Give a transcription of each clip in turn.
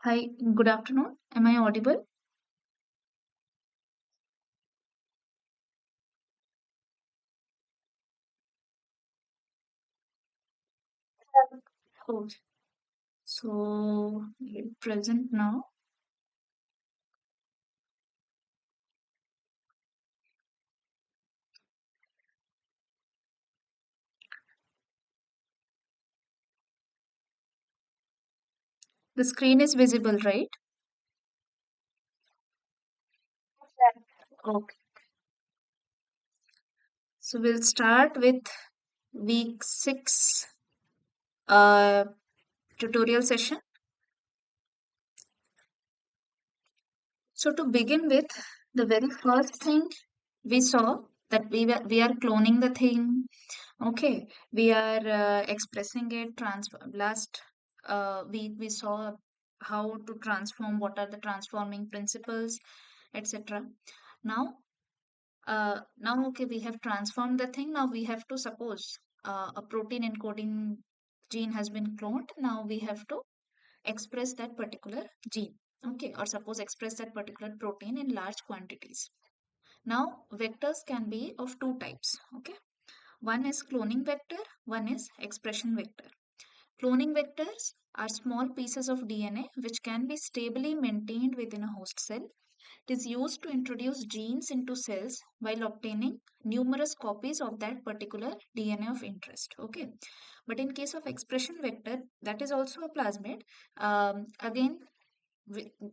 Hi, good afternoon. Am I audible? Oh, so present now. The screen is visible, right? Okay. So we'll start with week six uh, tutorial session. So to begin with, the very first thing we saw that we are cloning the thing. Okay, we are expressing it. Last week we saw how to transform. What are the transforming principles, etc. Now, okay, we have transformed the thing. Now we have to suppose a protein encoding gene has been cloned. Now we have to express that particular gene. Okay, or suppose express that particular protein in large quantities. Now, vectors can be of two types. Okay, one is cloning vector, one is expression vector. Cloning vectors are small pieces of DNA which can be stably maintained within a host cell. It is used to introduce genes into cells while obtaining numerous copies of that particular DNA of interest. Okay, but in case of expression vector, that is also a plasmid. Again,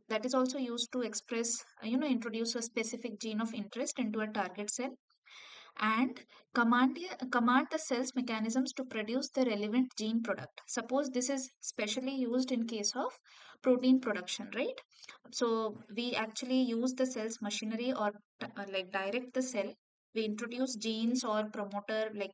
that is also used to express, introduce a specific gene of interest into a target cell and command the cell's mechanisms to produce the relevant gene product. Suppose this is specially used in case of protein production, right? So we actually use the cell's machinery or like direct the cell. We introduce genes or promoter like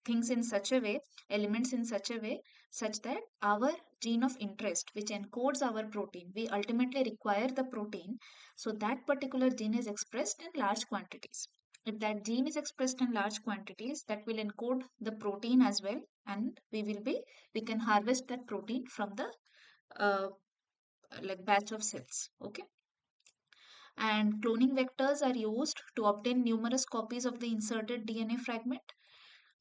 things in such a way, elements in such a way, such that our gene of interest, which encodes our protein, we ultimately require the protein. So that particular gene is expressed in large quantities. If that gene is expressed in large quantities, that will encode the protein as well, and we can harvest that protein from the uh, like batch of cells. Okay, and cloning vectors are used to obtain numerous copies of the inserted DNA fragment,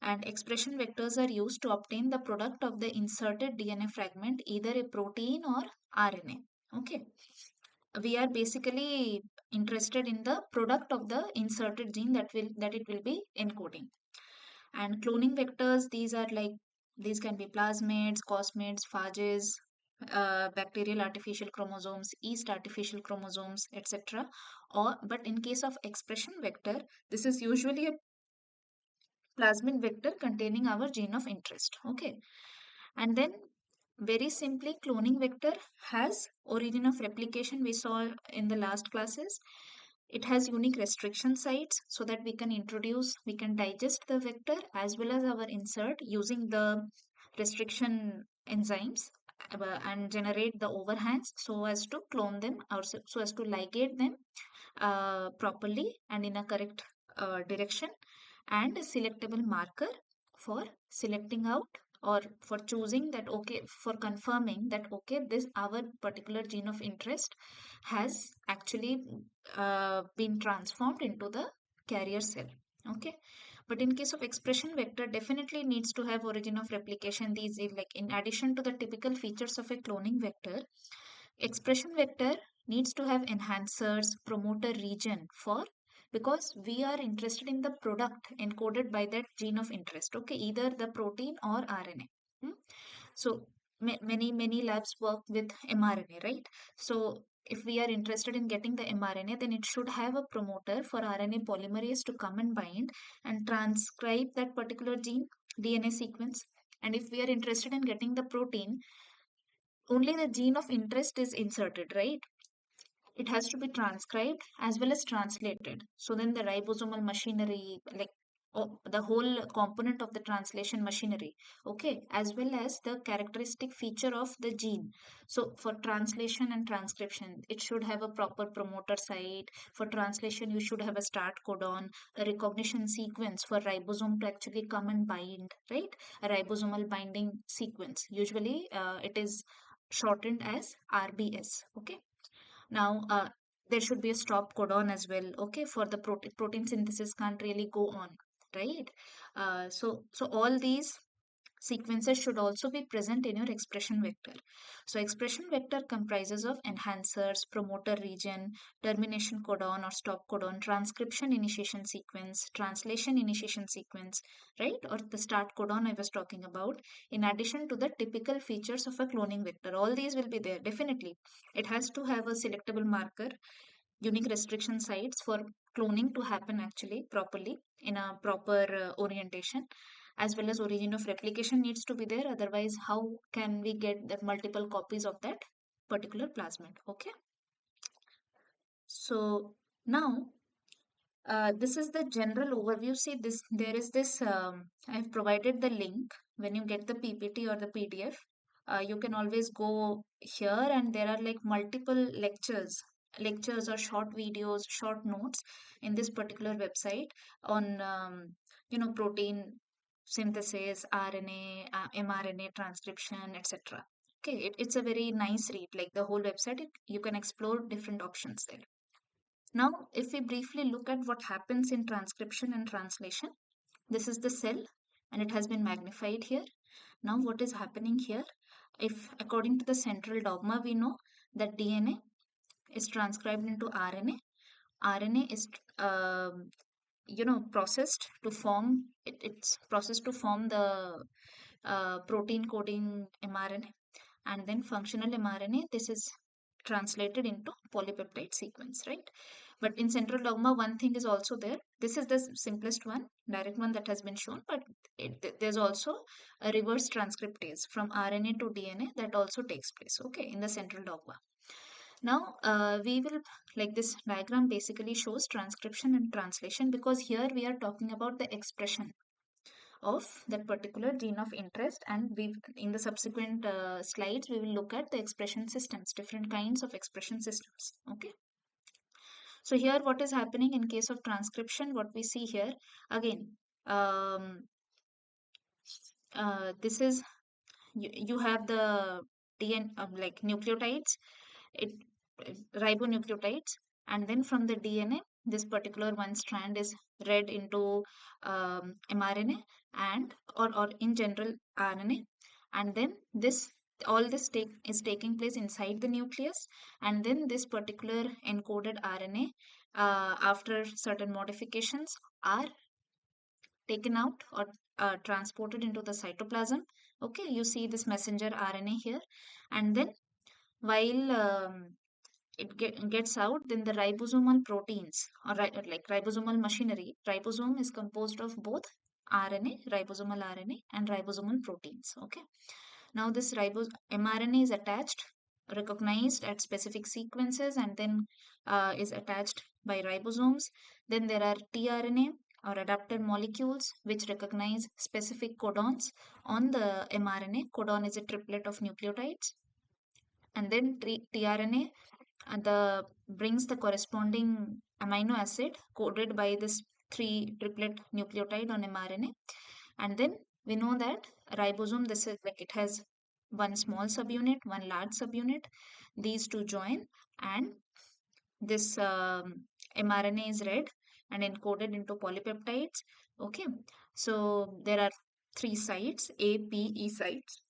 and expression vectors are used to obtain the product of the inserted DNA fragment, either a protein or RNA. Okay, we are basically interested in the product of the inserted gene that it will be encoding. And cloning vectors, these can be plasmids, cosmids, phages, bacterial artificial chromosomes, yeast artificial chromosomes, etc. Or but in case of expression vector, this is usually a plasmid vector containing our gene of interest. Okay, and then very simply, cloning vector has origin of replication we saw in the last classes. It has unique restriction sites so that we can digest the vector as well as our insert using the restriction enzymes and generate the overhangs so as to clone them ourselves, so as to ligate them properly and in a correct direction, and a selectable marker for selecting out or for choosing that, okay, for confirming that okay, this our particular gene of interest has actually been transformed into the carrier cell. Okay, but in case of expression vector, definitely needs to have origin of replication. These like in addition to the typical features of a cloning vector, expression vector needs to have enhancers, promoter region for, because we are interested in the product encoded by that gene of interest. Okay, either the protein or RNA. Hmm? So many labs work with mRNA, right? So if we are interested in getting the mRNA, then it should have a promoter for RNA polymerase to come and bind and transcribe that particular gene DNA sequence. And if we are interested in getting the protein, only the gene of interest is inserted, right? It has to be transcribed as well as translated. So then the ribosomal machinery, like the whole component of the translation machinery, okay, as well as the characteristic feature of the gene. So for translation and transcription, it should have a proper promoter site. For translation, you should have a start codon, a recognition sequence for ribosome to actually come and bind, right? A ribosomal binding sequence. Usually, it is shortened as RBS. Okay. Now, there should be a stop codon as well. Okay, for the protein synthesis can't really go on, right? So all these sequences should also be present in your expression vector. So expression vector comprises of enhancers, promoter region, termination codon or stop codon, transcription initiation sequence, translation initiation sequence, right? Or the start codon I was talking about, in addition to the typical features of a cloning vector. All these will be there, definitely. It has to have a selectable marker, unique restriction sites for cloning to happen actually properly in a proper orientation, as well as origin of replication needs to be there. Otherwise, how can we get the multiple copies of that particular plasmid? Okay. So now this is the general overview. See, this there is this. I've provided the link. When you get the PPT or the PDF, you can always go here, and there are like multiple lectures or short videos, short notes in this particular website on protein synthesis, RNA, mRNA transcription, etc. Okay, it's a very nice read. Like the whole website, you can explore different options there. Now, if we briefly look at what happens in transcription and translation, this is the cell and it has been magnified here. Now, what is happening here? If according to the central dogma, we know that DNA is transcribed into RNA. RNA is processed to form it's processed to form the protein coding mRNA, and then functional mRNA, this is translated into polypeptide sequence, right? But in central dogma, one thing is also there. This is the simplest one, direct one that has been shown, but there's also a reverse transcriptase from RNA to DNA that also takes place, okay, in the central dogma. Now, we will, like this diagram basically shows transcription and translation, because here we are talking about the expression of that particular gene of interest, and we in the subsequent slides we will look at the expression systems, different kinds of expression systems. Okay, so here what is happening in case of transcription, what we see here again, um, this is you have the DNA like nucleotides, it ribonucleotides, and then from the DNA this particular one strand is read into mRNA, and or in general RNA, and then this all this is taking place inside the nucleus, and then this particular encoded RNA, after certain modifications, are taken out or transported into the cytoplasm. Okay, you see this messenger RNA here, and then while gets out, then the ribosomal proteins or like ribosomal machinery. Ribosome is composed of both RNA, ribosomal RNA, and ribosomal proteins. Okay. Now this mRNA is attached, recognized at specific sequences, and then is attached by ribosomes. Then there are tRNA or adapted molecules which recognize specific codons on the mRNA. Codon is a triplet of nucleotides, and then tRNA the brings the corresponding amino acid coded by this three triplet nucleotide on mRNA. And then we know that ribosome, this is like it has one small subunit, one large subunit. These two join, and this mRNA is read and encoded into polypeptides. Okay, so there are three sites, A, P, E sites.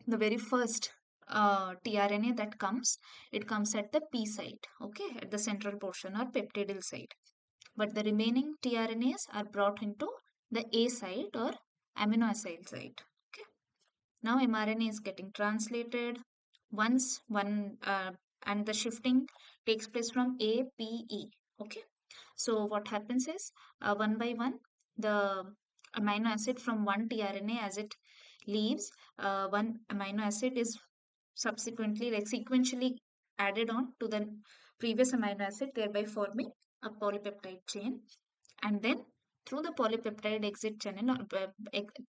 The very first tRNA that comes, it comes at the P site, okay, at the central portion or peptidyl site. But the remaining tRNAs are brought into the A site or amino acid site. Okay. Now mRNA is getting translated once one and the shifting takes place from A, P, E. Okay. So what happens is one by one the amino acid from one tRNA as it leaves, one amino acid is subsequently like sequentially added on to the previous amino acid, thereby forming a polypeptide chain. And then through the polypeptide exit channel or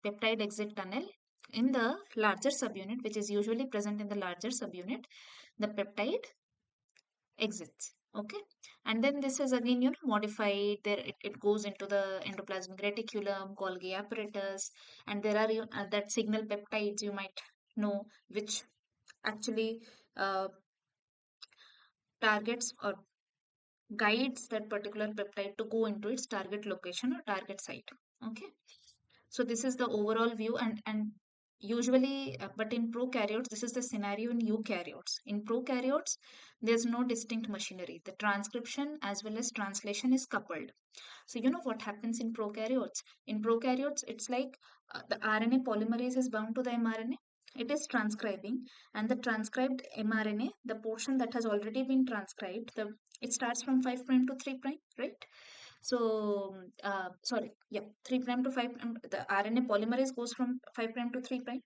peptide exit tunnel in the larger subunit, which is usually present in the larger subunit, the peptide exits. Okay, and then this is again modified there, it goes into the endoplasmic reticulum, Golgi apparatus, and there are that signal peptides you might know, which actually uh, targets or guides that particular peptide to go into its target location or target site. Okay, so this is the overall view, and usually, but in prokaryotes, this is the scenario in eukaryotes. In prokaryotes, there's no distinct machinery. The transcription as well as translation is coupled. So you know what happens in prokaryotes? In prokaryotes, it's like the RNA polymerase is bound to the mRNA. It is transcribing, and the transcribed mRNA, the portion that has already been transcribed, it starts from 5 prime to 3 prime, right? So, sorry, yeah, 3 prime to 5 prime. The RNA polymerase goes from 5 prime to 3 prime.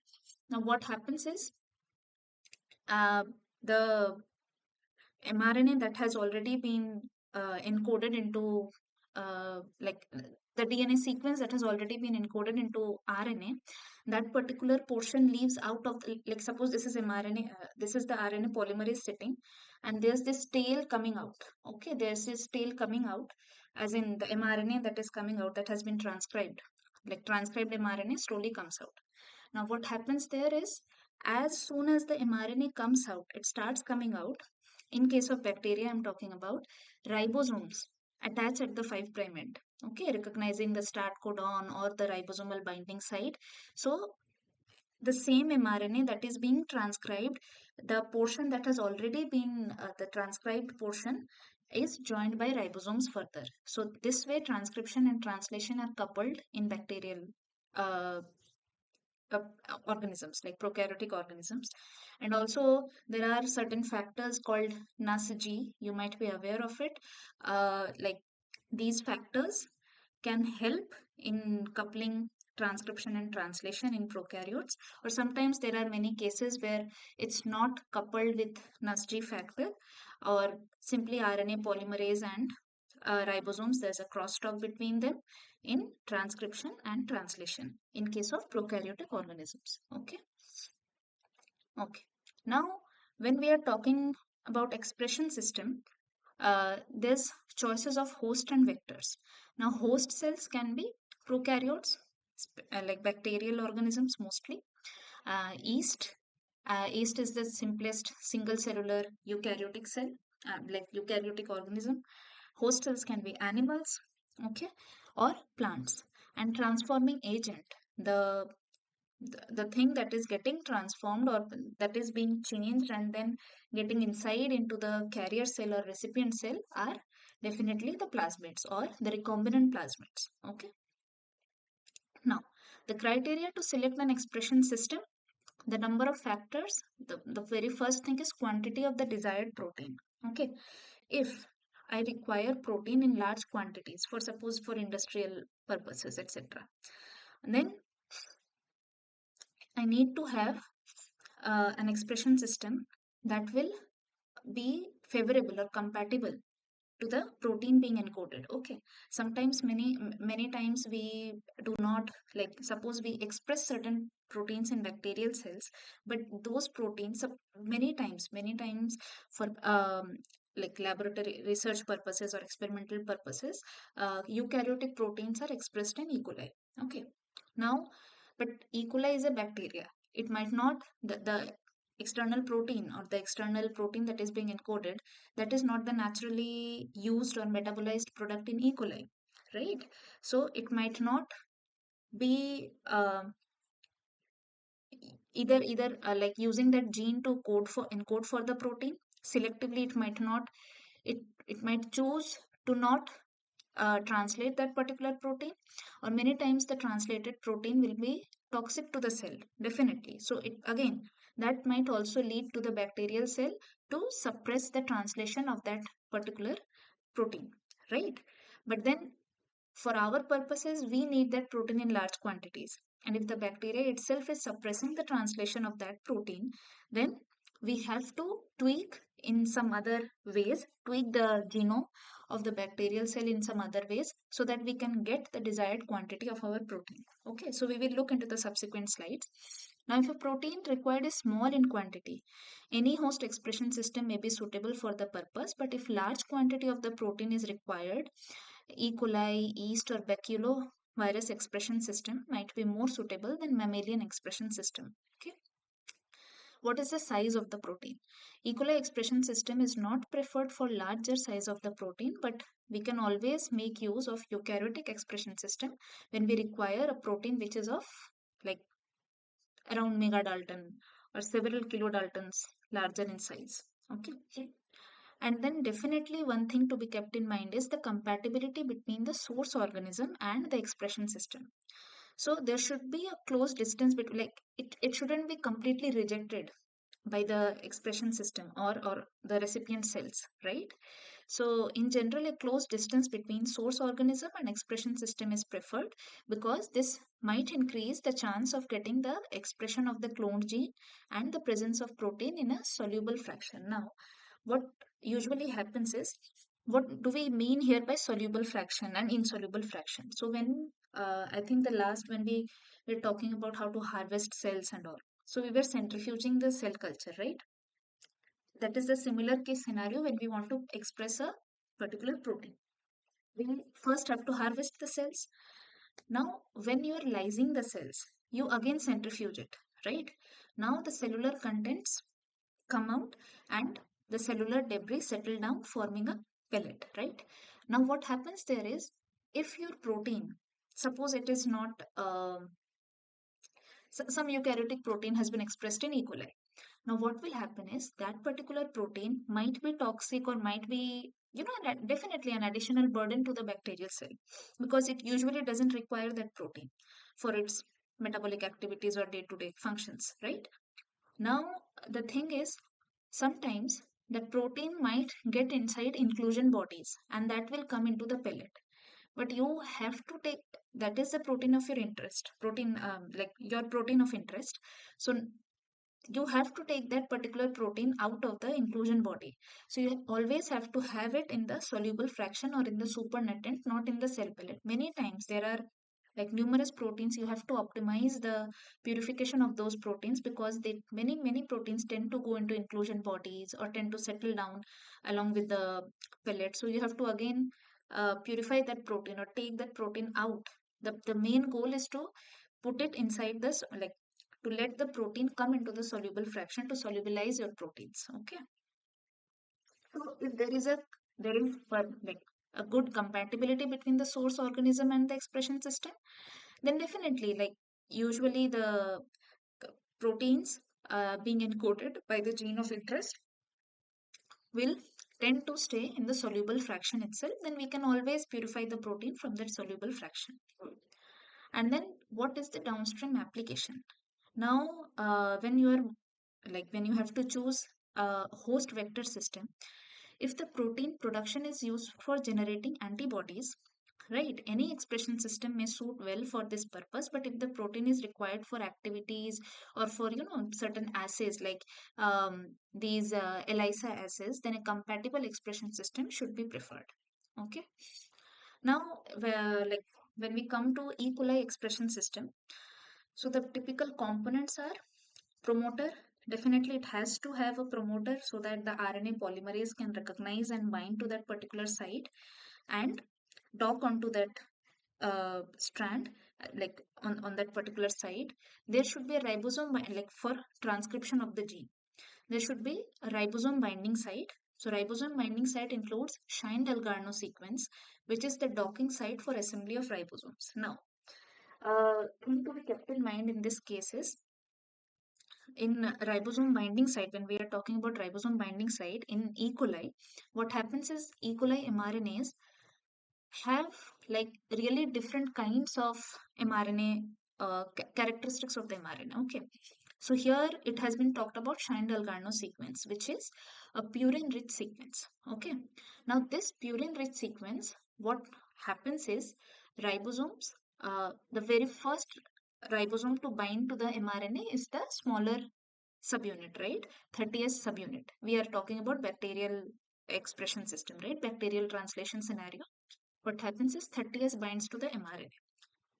Now, what happens is uh, the mRNA that has already been encoded into the DNA sequence that has already been encoded into RNA, that particular portion leaves out of like suppose this is mRNA, this is the RNA polymerase sitting, and there's this tail coming out. Okay, there's this tail coming out, as in the mRNA that is coming out that has been transcribed, like transcribed mRNA slowly comes out. Now, what happens there is, as soon as the mRNA comes out, it starts coming out. In case of bacteria, I'm talking about ribosomes attach at the 5 prime end. Okay, recognizing the start codon or the ribosomal binding site. So, the same mRNA that is being transcribed, the portion that has already been the transcribed portion is joined by ribosomes further. So, this way, transcription and translation are coupled in bacterial uh, uh, organisms like prokaryotic organisms. And also there are certain factors called NASG, you might be aware of it. Like these factors can help in coupling transcription and translation in prokaryotes, or sometimes there are many cases where it's not coupled with NASG factor, or simply RNA polymerase and ribosomes, there's a crosstalk between them in transcription and translation in case of prokaryotic organisms. Okay. Okay. Now, when we are talking about expression system, there's choices of host and vectors. Now, host cells can be prokaryotes, like bacterial organisms mostly. Yeast. Yeast is the simplest single cellular eukaryotic cell, like eukaryotic organism. Host cells can be animals, okay, or plants. And transforming agent, the the thing that is getting transformed or that is being changed and then getting inside into the carrier cell or recipient cell are definitely the plasmids or the recombinant plasmids. Okay. Now, the criteria to select an expression system, the number of factors, the very first thing is quantity of the desired protein. Okay, if I require protein in large quantities for suppose for industrial purposes, etc., then I need to have an expression system that will be favorable or compatible to the protein being encoded. Okay, sometimes many times we do not, like suppose we express certain proteins in bacterial cells, but those proteins many times for like laboratory research purposes or experimental purposes, eukaryotic proteins are expressed in E. coli. Okay, now, but E. coli is a bacteria. It might not, the external protein or the external protein that is being encoded, that is not the naturally used or metabolized product in E. coli, right? So it might not be either like using that gene to encode for the protein selectively. It might not, it might choose to not translate that particular protein, or many times the translated protein will be toxic to the cell, definitely. So it again, that might also lead to the bacterial cell to suppress the translation of that particular protein, right? But then for our purposes, we need that protein in large quantities. And if the bacteria itself is suppressing the translation of that protein, then we have to tweak in some other ways, tweak the genome of the bacterial cell in some other ways so that we can get the desired quantity of our protein. Okay, so we will look into the subsequent slides. Now, if a protein required is small in quantity, any host expression system may be suitable for the purpose, but if large quantity of the protein is required, E. coli, yeast, or baculovirus expression system might be more suitable than mammalian expression system. Okay. what is the size of the protein? E. coli expression system is not preferred for larger size of the protein, but we can always make use of eukaryotic expression system when we require a protein which is of like around megadalton or several kilodaltons larger in size. Okay. And then definitely one thing to be kept in mind is the compatibility between the source organism and the expression system. So there should be a close distance between, like it shouldn't be completely rejected by the expression system or the recipient cells, right? So in general, a close distance between source organism and expression system is preferred because this might increase the chance of getting the expression of the cloned gene and the presence of protein in a soluble fraction. Now, what usually happens is, what do we mean here by soluble fraction and insoluble fraction? So when I think the last when we were talking about how to harvest cells and all, so we were centrifuging the cell culture, right? That is the similar case scenario when we want to express a particular protein. We first have to harvest the cells. Now, when you are lysing the cells, you again centrifuge it, right? Now the cellular contents come out and the cellular debris settle down, forming a pellet, right? Now what happens there is, if your protein, suppose it is not some eukaryotic protein has been expressed in E. coli. Now what will happen is that particular protein might be toxic or might be, definitely an additional burden to the bacterial cell, because it usually doesn't require that protein for its metabolic activities or day-to-day functions, right? Now the thing is, sometimes that protein might get inside inclusion bodies and that will come into the pellet. But you have to take, that is the protein of your interest, protein like your protein of interest. So you have to take that particular protein out of the inclusion body. So you always have to have it in the soluble fraction or in the supernatant, not in the cell pellet. Many times there are like numerous proteins, you have to optimize the purification of those proteins because they many proteins tend to go into inclusion bodies or tend to settle down along with the pellet. So you have to again purify that protein or take that protein out. The main goal is to put it inside this, like to let the protein come into the soluble fraction to solubilize your proteins. Okay. So if there is like a good compatibility between the source organism and the expression system, then definitely, like usually the proteins being encoded by the gene of interest will tend to stay in the soluble fraction itself. Then we can always purify the protein from that soluble fraction. And then what is the downstream application? Now, when you have to choose a host vector system, if the protein production is used for generating antibodies, right, any expression system may suit well for this purpose. But if the protein is required for activities or for certain assays like these ELISA assays, then a compatible expression system should be preferred. Okay. Now, like when we come to E. coli expression system, so the typical components are promoter. Definitely, it has to have a promoter so that the RNA polymerase can recognize and bind to that particular site and dock onto that strand, like on that particular site. There should be a ribosome, like for transcription of the gene. There should be a ribosome binding site. So ribosome binding site includes Shine-Dalgarno sequence, which is the docking site for assembly of ribosomes. Now, thing to be kept in mind in this case is, in ribosome binding site, when we are talking about ribosome binding site in E. coli, what happens is E. coli mRNAs have like really different kinds of mRNA characteristics of the mRNA. Okay, so here it has been talked about Shine-Dalgarno sequence, which is a purine-rich sequence. Okay, now this purine-rich sequence, what happens is ribosomes, the very first ribosome to bind to the mRNA is the smaller subunit, right? 30S subunit. We are talking about bacterial expression system, right? Bacterial translation scenario. What happens is 30S binds to the mRNA.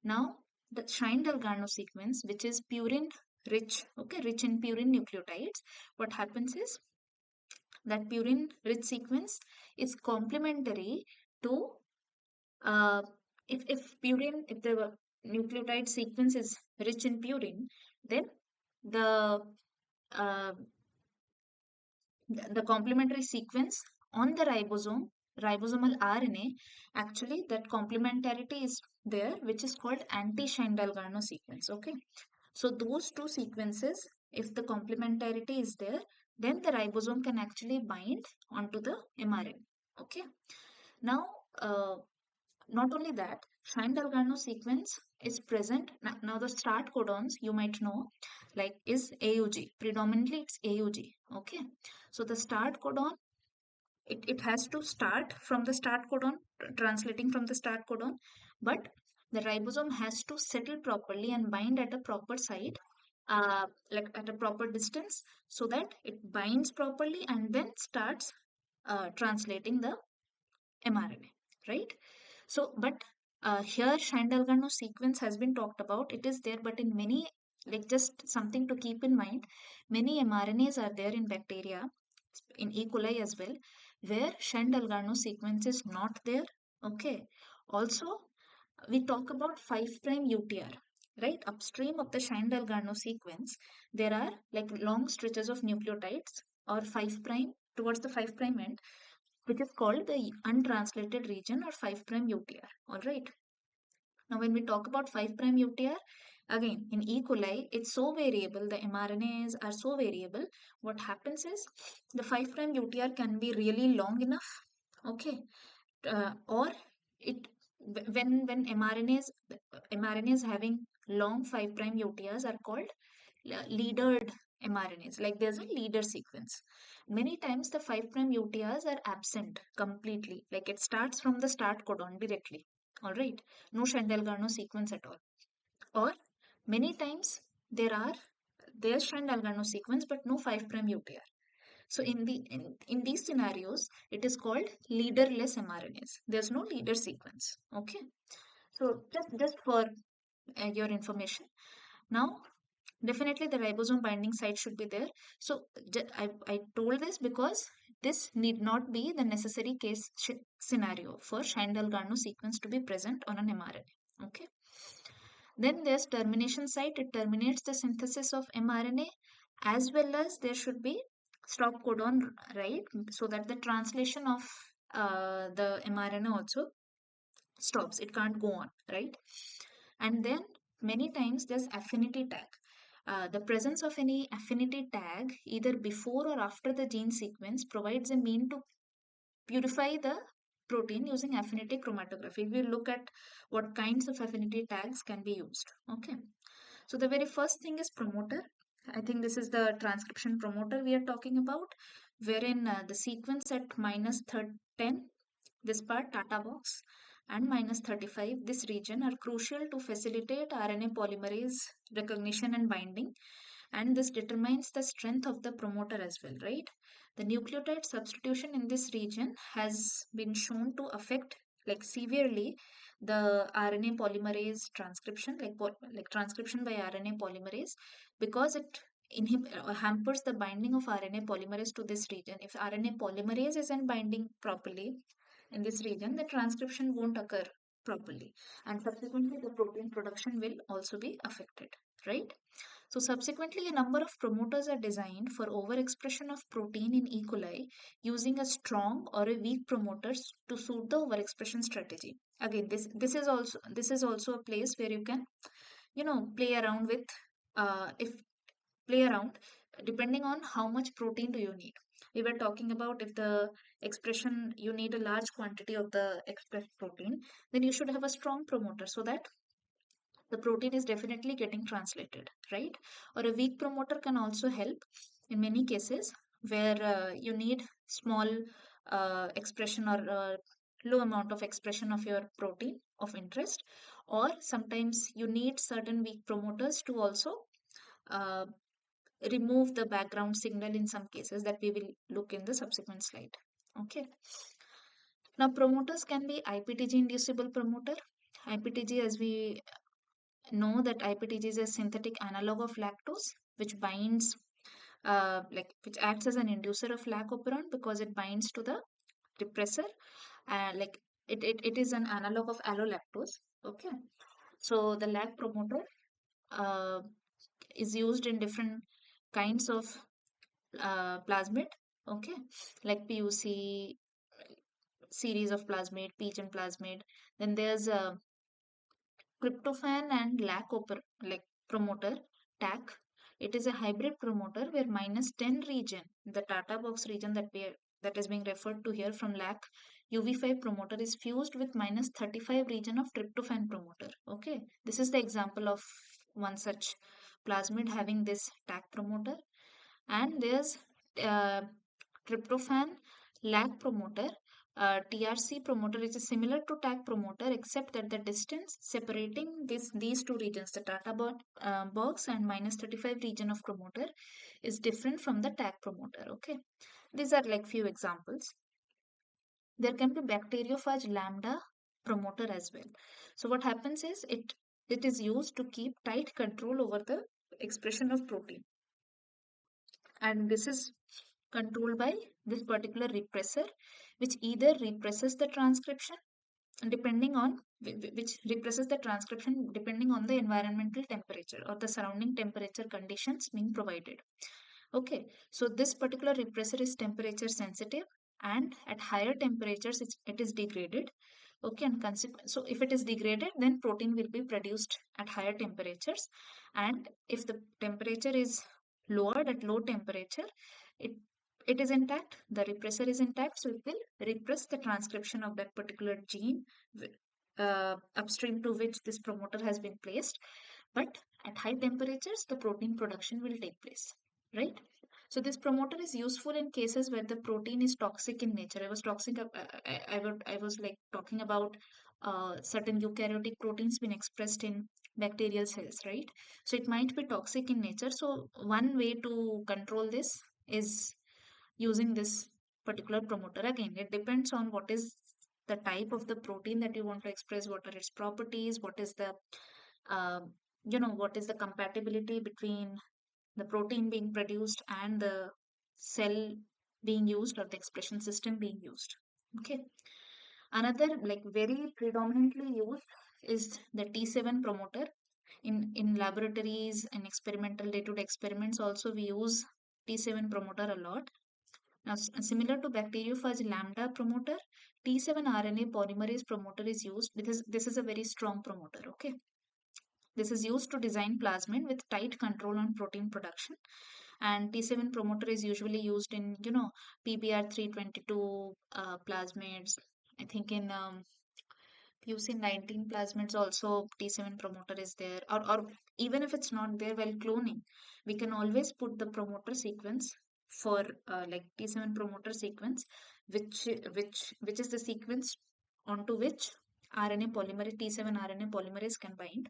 Now, the Shine-Dalgarno sequence, which is purine rich, okay, rich in purine nucleotides, what happens is that purine rich sequence is complementary to if the nucleotide sequence is rich in purine, then the uh, the complementary sequence on the ribosomal RNA, actually that complementarity is there, which is called anti-Shine-Dalgarno sequence. Okay, so those two sequences, if the complementarity is there, then the ribosome can actually bind onto the mRNA. Okay, now not only that, Shine-Dalgarno sequence is present. Now the start codons, you might know, like is AUG. Predominantly it's AUG. Okay. So the start codon, it has to start from the start codon, translating from the start codon, but the ribosome has to settle properly and bind at a proper site, like at a proper distance, so that it binds properly and then starts translating the mRNA, right? So, but here Shine-Dalgarno sequence has been talked about. It is there, but in many, like just something to keep in mind, many mRNAs are there in bacteria, in E. coli as well, where Shine-Dalgarno sequence is not there. Okay. Also, we talk about 5' UTR, right? Upstream of the Shine-Dalgarno sequence, there are like long stretches of nucleotides or 5' towards the 5' end, which is called the untranslated region or 5' UTR. All right. Now, when we talk about 5' UTR, again, in E. coli, it's so variable, the mRNAs are so variable. What happens is the 5' UTR can be really long enough, okay, or it when mRNAs having long 5' UTRs are called leadered mRNAs. Like there's a leader sequence. Many times the 5' UTRs are absent completely. Like it starts from the start codon directly. All right. No Shine-Dalgarno sequence at all. Or many times there's Shine-Dalgarno sequence but no 5' UTR. So in these scenarios, it is called leaderless mRNAs. There's no leader sequence. Okay. So just for your information. Now, definitely the ribosome binding site should be there. So I told this because this need not be the necessary case scenario for Shine-Dalgarno sequence to be present on an mRNA. Okay. Then there's termination site. It terminates the synthesis of mRNA, as well as there should be stop codon, right? So that the translation of the mRNA also stops. It can't go on, right? And then many times there's affinity tag. The presence of any affinity tag either before or after the gene sequence provides a mean to purify the protein using affinity chromatography. We look at what kinds of affinity tags can be used. Okay. So the very first thing is promoter. I think this is the transcription promoter we are talking about, wherein the sequence at minus 10, this part, Tata box, and minus 35, this region are crucial to facilitate RNA polymerase recognition and binding, and this determines the strength of the promoter as well, right? The nucleotide substitution in this region has been shown to affect like severely the RNA polymerase transcription, like transcription by RNA polymerase, because it hampers the binding of RNA polymerase to this region. If RNA polymerase isn't binding properly in this region, the transcription won't occur properly, and subsequently the protein production will also be affected, right? So subsequently, a number of promoters are designed for overexpression of protein in E. coli using a strong or a weak promoters to suit the overexpression strategy. Again, this is also a place where you can play around with if play around depending on how much protein do you need. We were talking about if the expression you need a large quantity of the expressed protein, then you should have a strong promoter so that the protein is definitely getting translated, right? Or a weak promoter can also help in many cases where you need small expression or low amount of expression of your protein of interest, or sometimes you need certain weak promoters to also uh, remove the background signal in some cases that we will look in the subsequent slide. Okay. Now promoters can be IPTG inducible promoter. IPTG, as we know, that IPTG is a synthetic analog of lactose, which binds, which acts as an inducer of lac operon because it binds to the repressor. Like it is an analog of allolactose. Okay. So the lac promoter uh, is used in different kinds of plasmid, okay, like PUC, series of plasmid, peach and plasmid. Then there's a tryptophan and like promoter, TAC. It is a hybrid promoter where -10 region, the Tata box region that is being referred to here from LAC UV5 promoter is fused with -35 region of tryptophan promoter. Okay, this is the example of one such plasmid having this TAC promoter. And there's uh, tryptophan lag promoter. TRC promoter is similar to tag promoter except that the distance separating these two regions, the Tata box and -35 region of promoter, is different from the tag promoter. Okay, these are like few examples. There can be bacteriophage lambda promoter as well. So what happens is it is used to keep tight control over the expression of protein, and this is controlled by this particular repressor, which either represses the transcription depending on which represses the transcription depending on the environmental temperature or the surrounding temperature conditions being provided. Okay, so this particular repressor is temperature sensitive, and at higher temperatures it is degraded. Okay, and so if it is degraded, then protein will be produced at higher temperatures, and if the temperature is lowered at low temperature, it it is intact, the repressor is intact, so it will repress the transcription of that particular gene upstream to which this promoter has been placed. But at high temperatures, the protein production will take place, right? So this promoter is useful in cases where the protein is toxic in nature. I was like talking about certain eukaryotic proteins being expressed in bacterial cells, right? So it might be toxic in nature. So one way to control this is using this particular promoter. Again, it depends on what is the type of the protein that you want to express, what are its properties, what is the um, what is the compatibility between the protein being produced and the cell being used or the expression system being used. Okay, another like very predominantly used is the T7 promoter. In laboratories and experimental day-to-day experiments also we use T7 promoter a lot. Now, similar to bacteriophage lambda promoter, T7 RNA polymerase promoter is used. This is a very strong promoter. Okay, this is used to design plasmid with tight control on protein production. And T7 promoter is usually used in, PBR322 plasmids. I think in PUC19 plasmids also T7 promoter is there. Or even if it's not there while cloning, we can always put the promoter sequence for like T7 promoter sequence, which is the sequence onto which RNA polymerase T7 RNA polymerase can bind.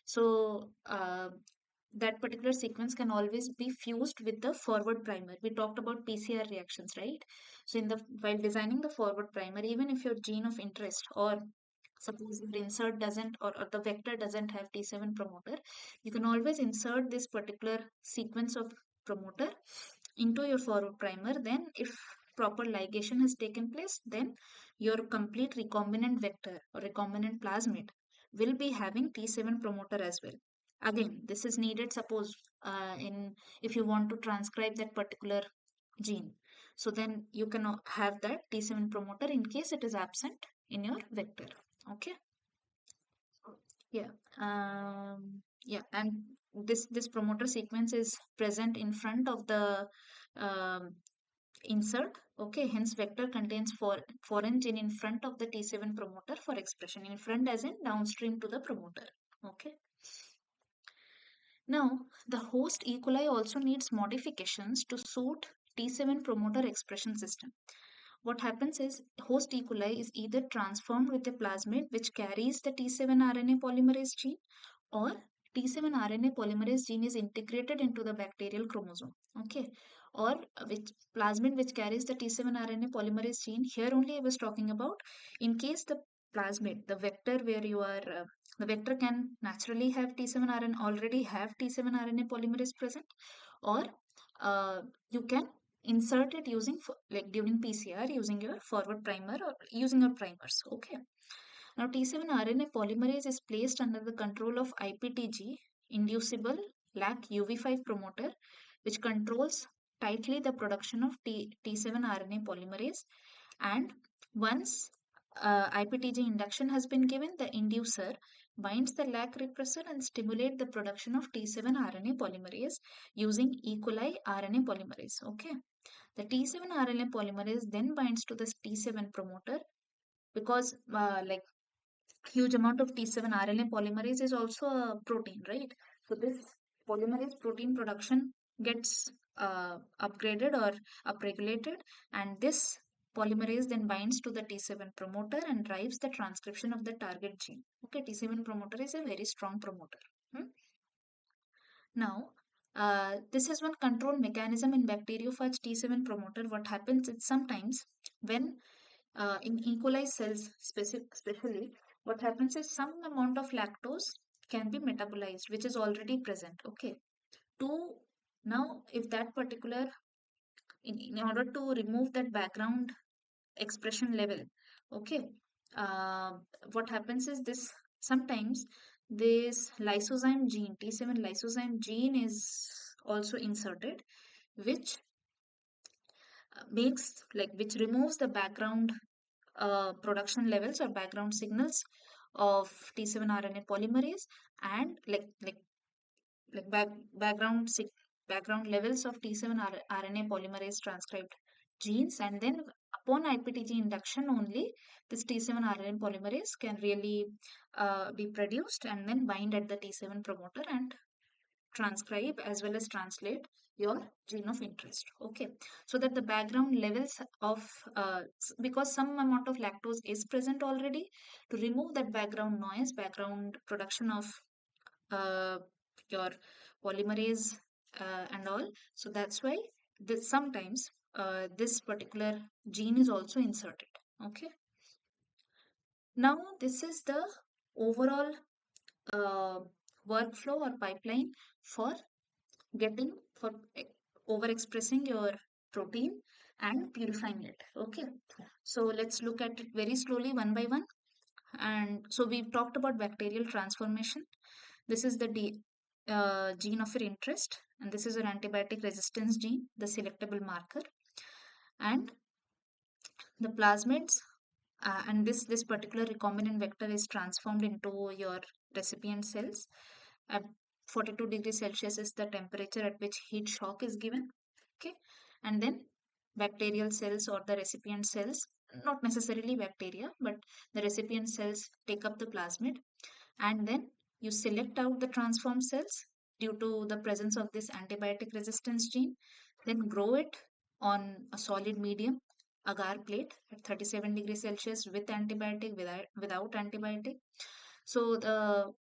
So that particular sequence can always be fused with the forward primer. We talked about PCR reactions, right? So while designing the forward primer, even if your gene of interest or suppose your insert doesn't or the vector doesn't have T7 promoter, you can always insert this particular sequence of promoter into your forward primer. Then if proper ligation has taken place, then your complete recombinant vector or recombinant plasmid will be having T7 promoter as well. Again, this is needed suppose in if you want to transcribe that particular gene. So then you can have that T7 promoter in case it is absent in your vector. Okay. Yeah. Yeah. And this promoter sequence is present in front of the um, insert. Okay. Hence, vector contains foreign gene in front of the T7 promoter for expression. In front as in downstream to the promoter. Okay. Now, the host E. coli also needs modifications to suit T7 promoter expression system. What happens is host E. coli is either transformed with a plasmid which carries the T7 RNA polymerase gene, or T7 RNA polymerase gene is integrated into the bacterial chromosome. Okay, or which plasmid which carries the T7 RNA polymerase gene. Here only I was talking about in case the plasmid, the vector where you are, the vector can naturally have T7 RNA, already have T7 RNA polymerase present, or you can insert it using like during PCR using your forward primer or using your primers. Okay. Now T7 RNA polymerase is placed under the control of IPTG, inducible lac UV5 promoter, which controls tightly the production of T7 RNA polymerase. And once IPTG induction has been given, the inducer binds the lac repressor and stimulate the production of T7 RNA polymerase using E. coli RNA polymerase. Okay. The T7 RNA polymerase then binds to the T7 promoter because huge amount of T7 RNA polymerase is also a protein, right? So this polymerase protein production gets upgraded or upregulated, and this polymerase then binds to the T7 promoter and drives the transcription of the target gene. Okay, T7 promoter is a very strong promoter. Hmm? Now, this is one control mechanism in bacteriophage T7 promoter. What happens is sometimes when in E. coli cells especially, what happens is some amount of lactose can be metabolized, which is already present. Okay. To now, if that particular, in order to remove that background expression level, okay, uh, what happens is this sometimes this lysozyme gene, T7 lysozyme gene is also inserted, which makes which removes the background production levels or background signals of T7 RNA polymerase and like back, background levels of T7 RNA polymerase transcribed genes, and then upon IPTG induction only this T7 RNA polymerase can really be produced and then bind at the T7 promoter and transcribe as well as translate your gene of interest. Okay, so that the background levels of because some amount of lactose is present already, to remove that background noise, background production of uh, your polymerase and all. So that's why this sometimes this particular gene is also inserted. Okay, now this is the overall uh, workflow or pipeline for getting for overexpressing your protein and purifying it. Okay, so let's look at it very slowly one by one. And so we've talked about bacterial transformation. This is the gene of your interest, and this is an antibiotic resistance gene, the selectable marker. And the plasmids, and this particular recombinant vector is transformed into your recipient cells at 42 degrees Celsius is the temperature at which heat shock is given. Okay, and then bacterial cells or the recipient cells, not necessarily bacteria, but the recipient cells take up the plasmid, and then you select out the transformed cells due to the presence of this antibiotic resistance gene, then grow it on a solid medium agar plate at 37 degrees Celsius with antibiotic, without antibiotic. So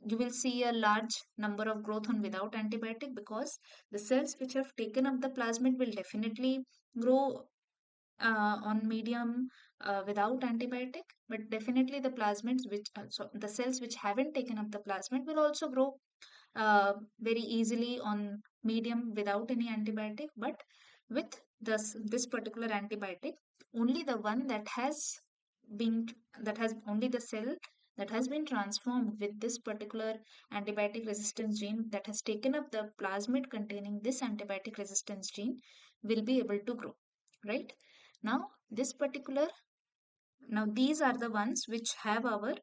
you will see a large number of growth on without antibiotic because the cells which have taken up the plasmid will definitely grow on medium without antibiotic, but definitely the plasmids which so the cells which haven't taken up the plasmid will also grow very easily on medium without any antibiotic. But with this particular antibiotic, only the one been that has only the cell that has been transformed with this particular antibiotic resistance gene that has taken up the plasmid containing this antibiotic resistance gene will be able to grow, right? Now this particular now these are the ones which have our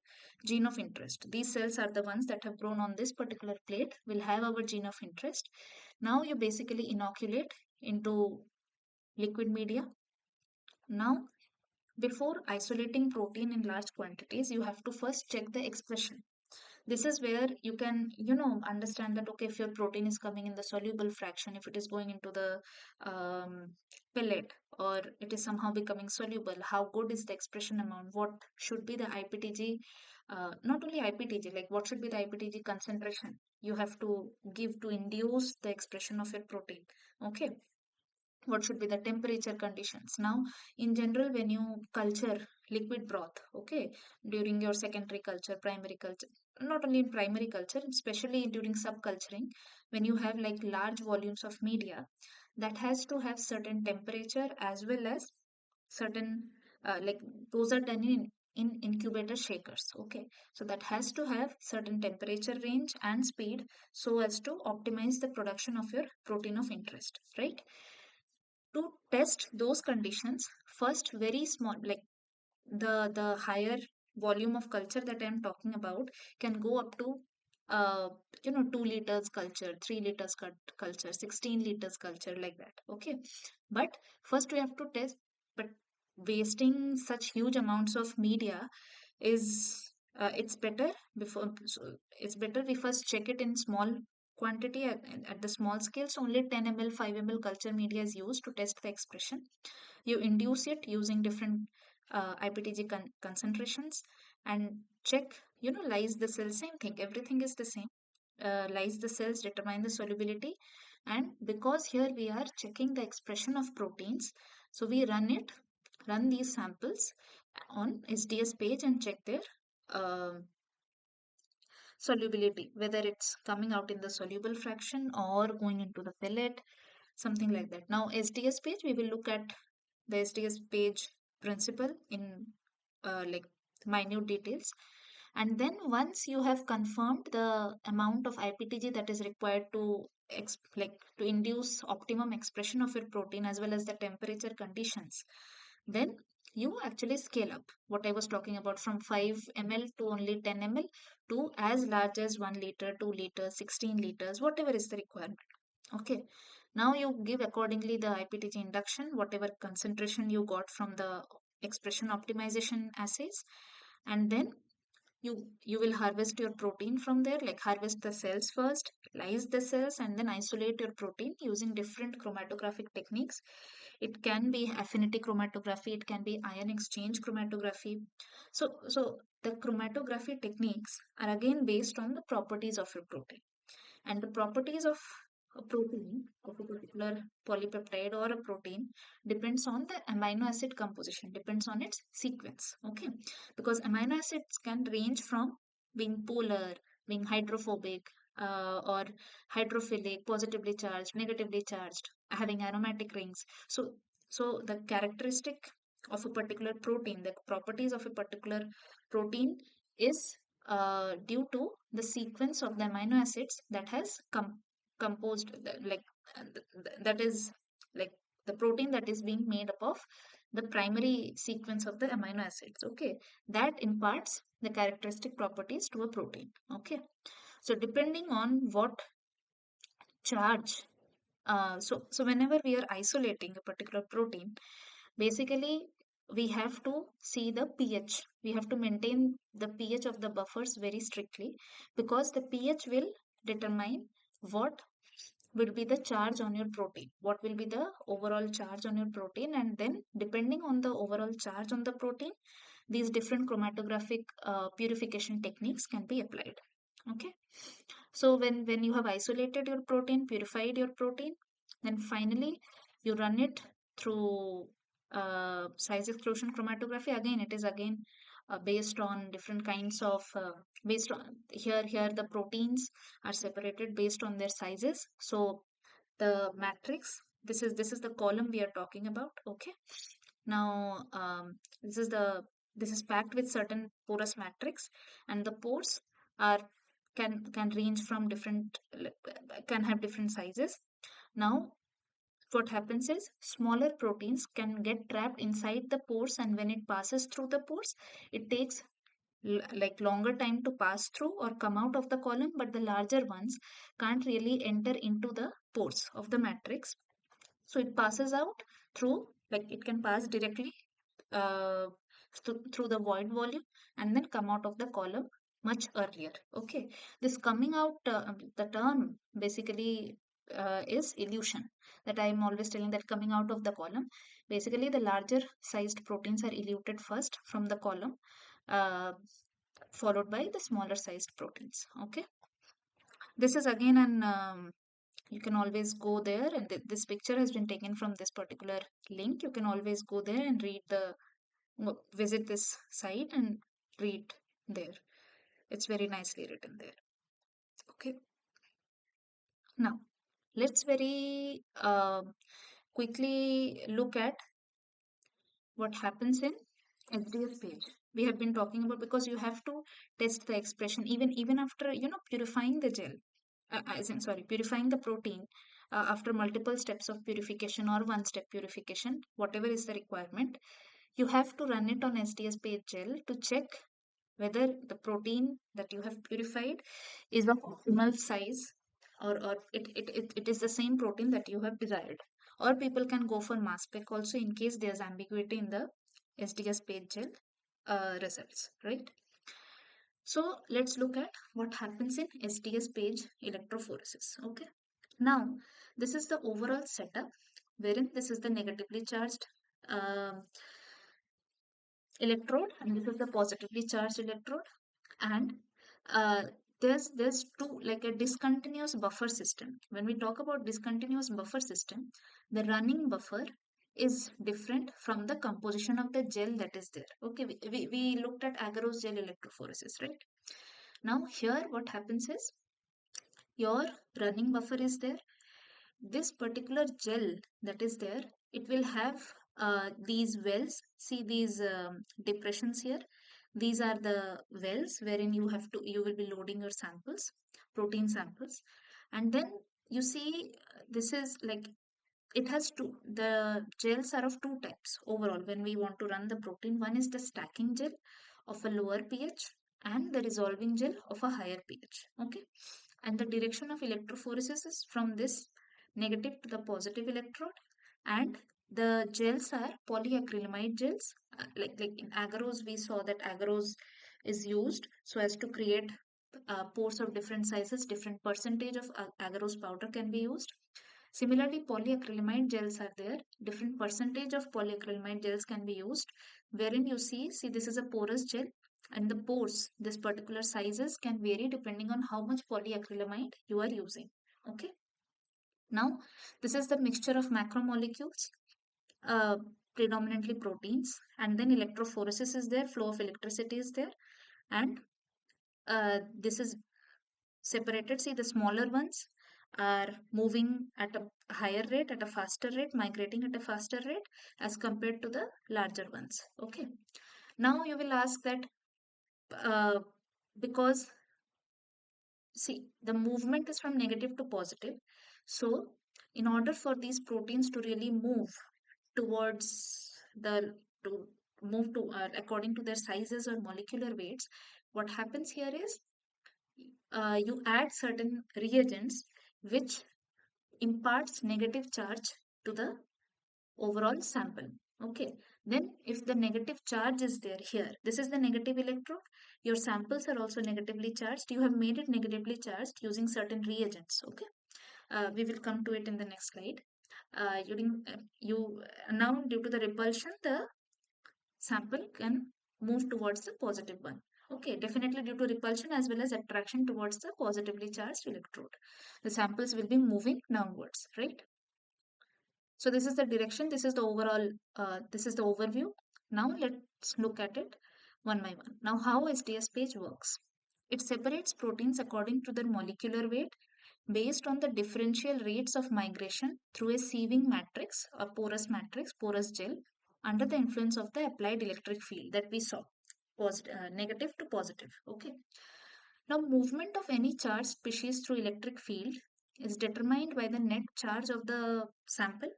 gene of interest. These cells are the ones that have grown on this particular plate will have our gene of interest. Now you basically inoculate into liquid media. Now before isolating protein in large quantities, you have to first check the expression. This is where you can understand that okay, if your protein is coming in the soluble fraction, if it is going into the pellet, or it is somehow becoming soluble, how good is the expression amount, what should be the IPTG, not only IPTG, like what should be the IPTG concentration you have to give to induce the expression of your protein. Okay, what should be the temperature conditions. Now in general, when you culture liquid broth, okay, during your secondary culture, primary culture, not only in primary culture, especially during subculturing, when you have like large volumes of media, that has to have certain temperature as well as certain like those are done in in incubator shakers. Okay, so that has to have certain temperature range and speed so as to optimize the production of your protein of interest, right? To test those conditions, first very small, like the higher volume of culture that I'm talking about can go up to uh 2 liters culture, 3 liters culture, 16 liters culture, like that. Okay, but first we have to test. But wasting such huge amounts of media is it's better before so it's better we first check it in small quantity at the small scale. So only 10 ml 5 ml culture media is used to test the expression. You induce it using different IPTG concentrations and check, lyse the cells, same thing, everything is the same. Lyse the cells, determine the solubility, and because here we are checking the expression of proteins, so we run these samples on SDS page and check their um solubility, whether it's coming out in the soluble fraction or going into the pellet, something like that. Now, SDS page, we will look at the SDS page principle in like minute details. And then once you have confirmed the amount of IPTG that is required to to induce optimum expression of your protein as well as the temperature conditions, then you actually scale up what I was talking about from 5 ml to only 10 ml to as large as 1 liter, 2 liters, 16 liters, whatever is the requirement. Okay. Now you give accordingly the IPTG induction, whatever concentration you got from the expression optimization assays, and then you will harvest your protein from there, like harvest the cells first, lyse the cells, and then isolate your protein using different chromatographic techniques. It can be affinity chromatography, it can be ion exchange chromatography. So the chromatography techniques are again based on the properties of your protein, and the properties of a protein, of a particular polypeptide or a protein, depends on the amino acid composition, depends on its sequence. Okay, because amino acids can range from being polar, being hydrophobic, or hydrophilic, positively charged, negatively charged, having aromatic rings. So the characteristic of a particular protein, the properties of a particular protein is due to the sequence of the amino acids that has composed that is like the protein that is being made up of the primary sequence of the amino acids. Okay, that imparts the characteristic properties to a protein. Okay, so depending on what charge, so whenever we are isolating a particular protein, basically we have to see the pH. We have to maintain the pH of the buffers very strictly, because the pH will determine what will be the charge on your protein, what will be the overall charge on your protein, and then depending on the overall charge on the protein, these different chromatographic purification techniques can be applied. Okay, so when you have isolated your protein, purified your protein, then finally you run it through size exclusion chromatography. Again, it is again based on different kinds of based on here the proteins are separated based on their sizes. So the matrix, this is the column we are talking about. Okay, now this is packed with certain porous matrix, and the pores are can range from different can have different sizes. Now what happens is smaller proteins can get trapped inside the pores, and when it passes through the pores, it takes like longer time to pass through or come out of the column, but the larger ones can't really enter into the pores of the matrix. So it passes out through, like it can pass directly uh, through the void volume and then come out of the column much earlier. Okay, this coming out, the term basically is elution, that I am always telling, that coming out of the column, basically the larger sized proteins are eluted first from the column, uh, followed by the smaller sized proteins. Okay, this is again an you can always go there, and this picture has been taken from this particular link. You can always go there and read the visit this site and read there. It's very nicely written there. Okay, now let's very quickly look at what happens in SDS page. we have been talking about, because you have to test the expression even after purifying the gel, as in, sorry, purifying the protein, after multiple steps of purification or one step purification, whatever is the requirement, you have to run it on SDS page gel to check whether the protein that you have purified is of optimal size, or it is the same protein that you have desired. Or people can go for mass spec also in case there's ambiguity in the SDS page gel results, right? So let's look at what happens in SDS page electrophoresis. Okay. Now, this is the overall setup, wherein this is the negatively charged um electrode, and this is the positively charged electrode, and uh, there's two, like a discontinuous buffer system. When we talk about discontinuous buffer system, the running buffer is different from the composition of the gel that is there. Okay, we looked at agarose gel electrophoresis, right? Now here what happens is, your running buffer is there. This particular gel that is there, it will have these wells. See these depressions here, these are the wells wherein you will be loading your samples, protein samples. And then you see, this is like, it has two, the gels are of two types overall when we want to run the protein. One is the stacking gel of a lower pH, and the resolving gel of a higher pH. Okay, and the direction of electrophoresis is from this negative to the positive electrode, and the gels are polyacrylamide gels. Like in agarose, we saw that agarose is used so as to create pores of different sizes. Different percentage of agarose powder can be used. Similarly, polyacrylamide gels are there. Different percentage of polyacrylamide gels can be used, wherein you see this is a porous gel, and the pores, this particular sizes can vary depending on how much polyacrylamide you are using. Okay. Now, this is the mixture of macromolecules, uh, predominantly proteins, and then electrophoresis is there, flow of electricity is there, and this is separated. See, the smaller ones are moving at a higher rate, at a faster rate, migrating at a faster rate as compared to the larger ones. Okay. Now you will ask that, uh, because see, the movement is from negative to positive. So in order for these proteins to really move towards the, to move to according to their sizes or molecular weights, what happens here is, you add certain reagents which imparts negative charge to the overall sample. Okay, then if the negative charge is there here, this is the negative electrode, your samples are also negatively charged, you have made it negatively charged using certain reagents. Okay, we will come to it in the next slide. You now, due to the repulsion, the sample can move towards the positive one. Okay, definitely due to repulsion as well as attraction towards the positively charged electrode, the samples will be moving downwards, right? So this is the direction, this is the overall, this is the overview. Now let's look at it one by one. Now how SDS page works. It separates proteins according to their molecular weight based on the differential rates of migration through a sieving matrix, a matrix, porous gel, under the influence of the applied electric field that we saw, negative to positive. Okay. Now, movement of any charged species through electric field is determined by the net charge of the sample,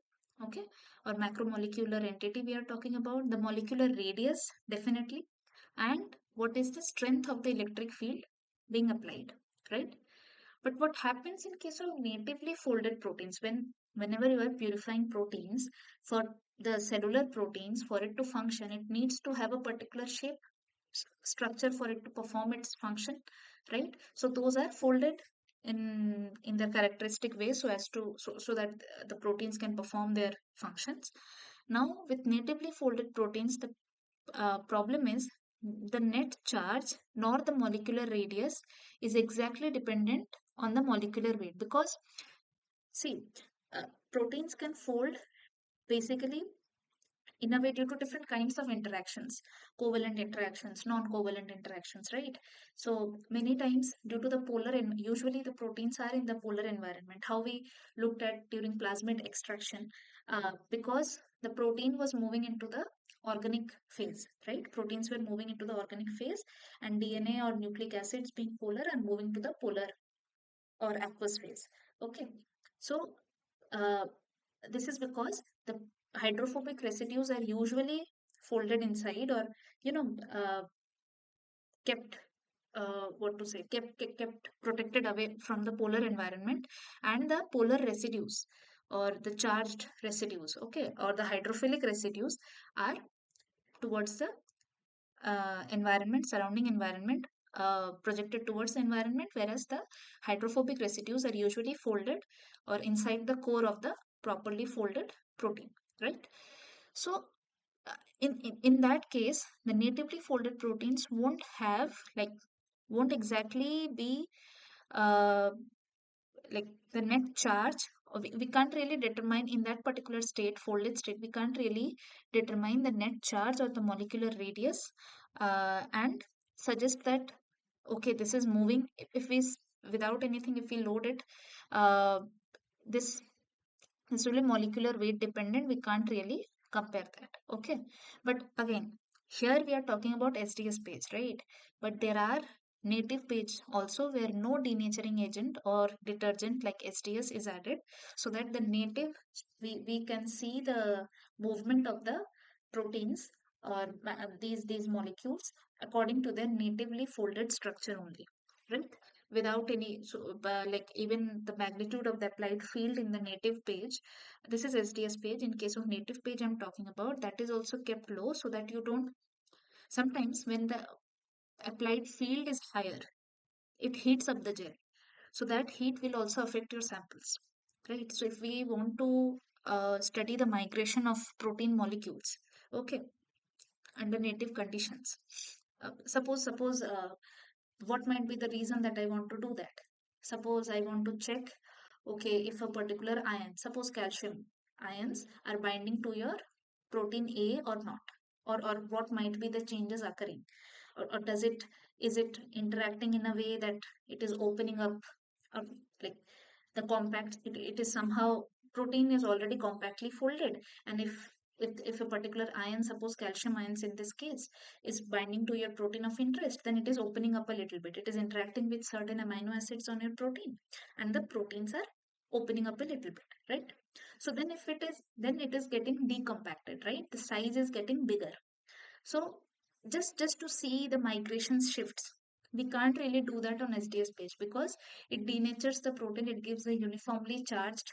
okay, or macromolecular entity we are talking about, the molecular radius, definitely, and what is the strength of the electric field being applied, right? But what happens in case of natively folded proteins, whenever you are purifying proteins, for the cellular proteins, for it to function, it needs to have a particular shape, structure for it to perform its function, right? So those are folded in the characteristic way so as to, so that the proteins can perform their functions. Now with natively folded proteins, the problem is, the net charge nor the molecular radius is exactly dependent on the molecular weight, because see, uh, proteins can fold basically in a way due to different kinds of interactions, covalent interactions, non-covalent interactions, right? So many times due to the polar, and usually the proteins are in the polar environment, how we looked at during plasmid extraction, because the protein was moving into the organic phase, right? Proteins were moving into the organic phase, and DNA or nucleic acids being polar and moving to the polar or aqueous phase. Okay, so uh, this is because the hydrophobic residues are usually folded inside, or you know kept what to say kept protected away from the polar environment, and the polar residues or the charged residues, okay, or the hydrophilic residues are towards the environment, surrounding environment, projected towards the environment, whereas the hydrophobic residues are usually folded or inside the core of the properly folded protein, right? So in that case, the natively folded proteins won't exactly be uh, like the net charge, or we can't really determine in that particular state, folded state, we can't really determine the net charge or the molecular radius, and suggest that okay, this is moving. If we without anything, if we load it, uh, this is really molecular weight dependent, we can't really compare that, okay. But again, here we are talking about SDS page, right? But there are native page also where no denaturing agent or detergent like SDS is added, so that the native, we can see the movement of the proteins or these molecules according to their natively folded structure only, right? Without any, so like even the magnitude of the applied field in the native page, this is SDS page, in case of native page I'm talking about, that is also kept low, so that you don't, sometimes when the applied field is higher, it heats up the gel, so that heat will also affect your samples, right? So if we want to study the migration of protein molecules, okay, under native conditions, suppose what might be the reason that I want to do that? Suppose I want to check, okay, if a particular ion, suppose calcium ions are binding to your protein A or not, or what might be the changes occurring, or is it interacting in a way that it is opening up, uh, like the compact, it is somehow, protein is already compactly folded, and if a particular ion, suppose calcium ions in this case, is binding to your protein of interest, then it is opening up a little bit, it is interacting with certain amino acids on your protein, and the proteins are opening up a little bit, right? So then if it is, then it is getting decompacted, right? The size is getting bigger. So just to see the migration shifts, we can't really do that on SDS page, because it denatures the protein. It gives a uniformly charged,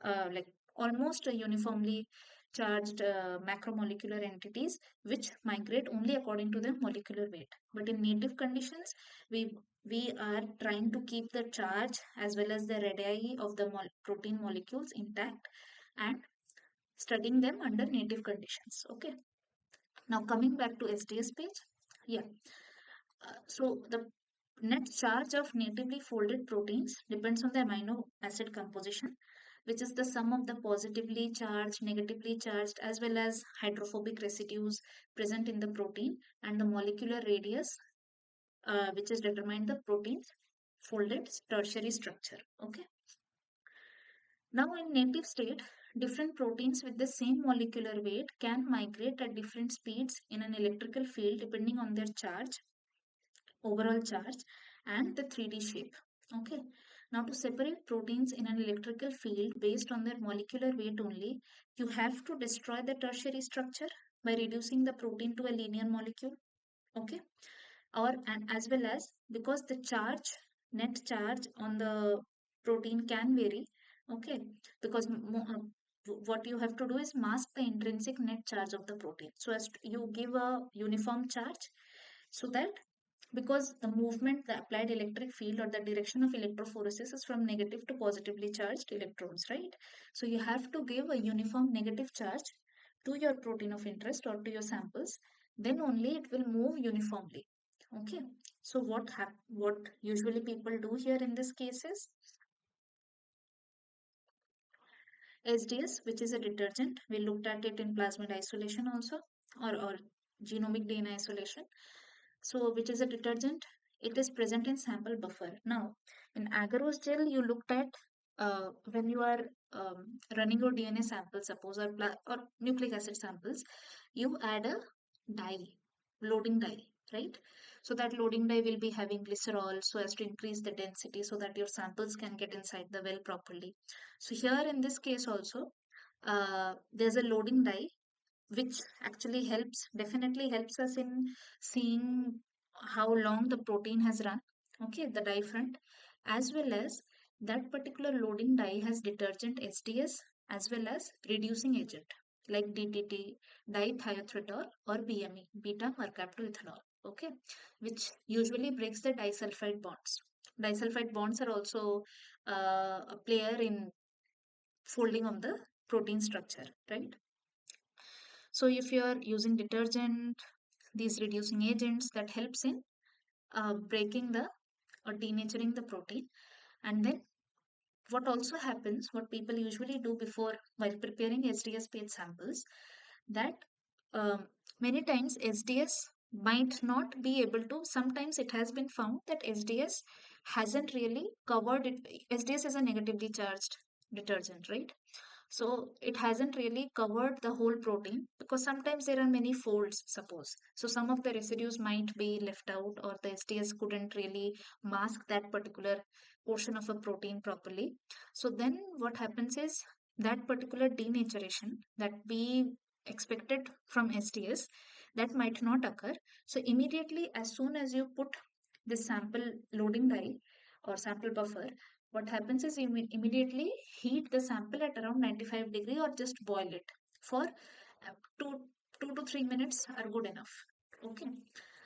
like almost a uniformly charged macromolecular entities, which migrate only according to their molecular weight. But in native conditions, we are trying to keep the charge as well as the radii of the protein molecules intact, and studying them under native conditions. Okay. Now coming back to SDS page, yeah. So the net charge of natively folded proteins depends on the amino acid composition, which is the sum of the positively charged, negatively charged, as well as hydrophobic residues present in the protein, and the molecular radius, which is determined the protein's folded tertiary structure. Okay. Now, in native state, different proteins with the same molecular weight can migrate at different speeds in an electrical field depending on their charge, overall charge, and the 3D shape. Okay. Now, to separate proteins in an electrical field based on their molecular weight only, you have to destroy the tertiary structure by reducing the protein to a linear molecule. Okay. Or, and as well as, because the charge, net charge on the protein can vary, okay, because what you have to do is mask the intrinsic net charge of the protein, so as to, you give a uniform charge, so that, because the movement, the applied electric field or the direction of electrophoresis is from negative to positively charged electrons, right? So you have to give a uniform negative charge to your protein of interest or to your samples, then only it will move uniformly. Okay. So what usually people do here in this case is SDS, which is a detergent. We looked at it in plasmid isolation also, or genomic DNA isolation. So, which is a detergent, it is present in sample buffer. Now, in agarose gel, you looked at when you are running your DNA samples, suppose, or nucleic acid samples, you add a dye, loading dye, right? So that loading dye will be having glycerol so as to increase the density so that your samples can get inside the well properly. So here in this case also, there's a loading dye which actually definitely helps us in seeing how long the protein has run, okay, the dye front, as well as that particular loading dye has detergent SDS as well as reducing agent like DTT, dithiotretol or BME, beta mercaptoethanol, okay, which usually breaks the disulfide bonds. Disulfide bonds are also a player in folding of the protein structure, right? So if you are using detergent, these reducing agents that helps in breaking the or denaturing the protein. And then what also happens, what people usually do before while preparing SDS based samples, that um, many times SDS might not be able to, sometimes it has been found that SDS hasn't really covered it. SDS is a negatively charged detergent, right? So it hasn't really covered the whole protein because sometimes there are many folds, suppose. So some of the residues might be left out or the SDS couldn't really mask that particular portion of a protein properly. So then what happens is that particular denaturation that we expected from SDS, that might not occur. So immediately as soon as you put this sample loading dye or sample buffer, what happens is you immediately heat the sample at around 95 degree or just boil it for uh, 2 2 to 3 minutes are good enough, okay.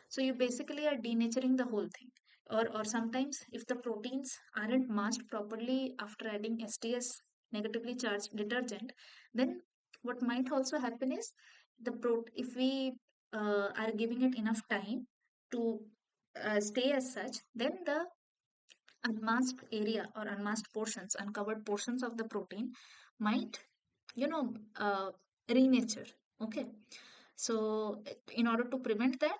So you basically are denaturing the whole thing. Or sometimes if the proteins aren't masked properly after adding SDS negatively charged detergent, then what might also happen is if we are giving it enough time to stay as such, then the unmasked area or unmasked portions, uncovered portions of the protein might, you know, renature. Okay. So, in order to prevent that,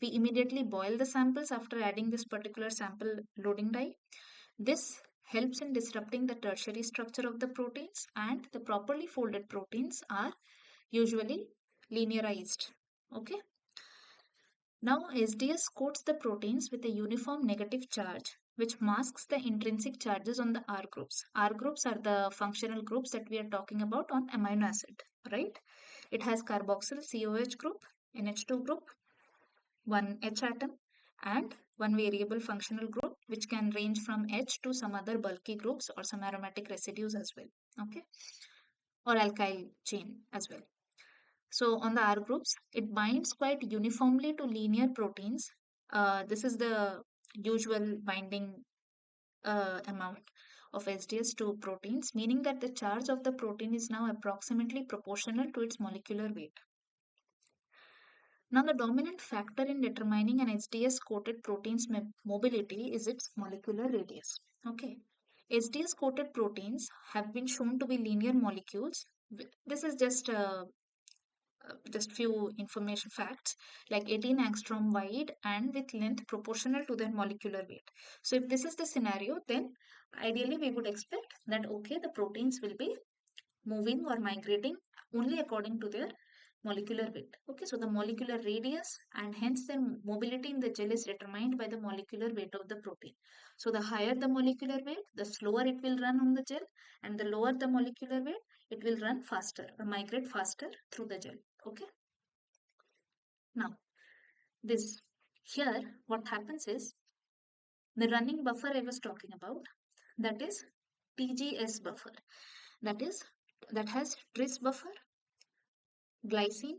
we immediately boil the samples after adding this particular sample loading dye. This helps in disrupting the tertiary structure of the proteins, and the properly folded proteins are usually linearized. Okay. Now, SDS coats the proteins with a uniform negative charge which masks the intrinsic charges on the R groups. R groups are the functional groups that we are talking about on amino acid, right? It has carboxyl COH group, NH2 group, one H atom, and one variable functional group which can range from H to some other bulky groups or some aromatic residues as well, okay? Or alkyl chain as well. So on the R groups, it binds quite uniformly to linear proteins. This is the usual binding amount of SDS to proteins, meaning that the charge of the protein is now approximately proportional to its molecular weight. Now, the dominant factor in determining an SDS coated protein's mobility is its molecular radius. Okay. SDS coated proteins have been shown to be linear molecules. This is just few information facts, like 18 angstrom wide and with length proportional to their molecular weight. So if this is the scenario, then ideally we would expect that okay, the proteins will be moving or migrating only according to their molecular weight. Okay, so the molecular radius and hence the mobility in the gel is determined by the molecular weight of the protein. So the higher the molecular weight, the slower it will run on the gel, and the lower the molecular weight, it will run faster or migrate faster through the gel. Okay. Now, this here, what happens is the running buffer I was talking about, that is TGS buffer. That is, that has tris buffer, glycine,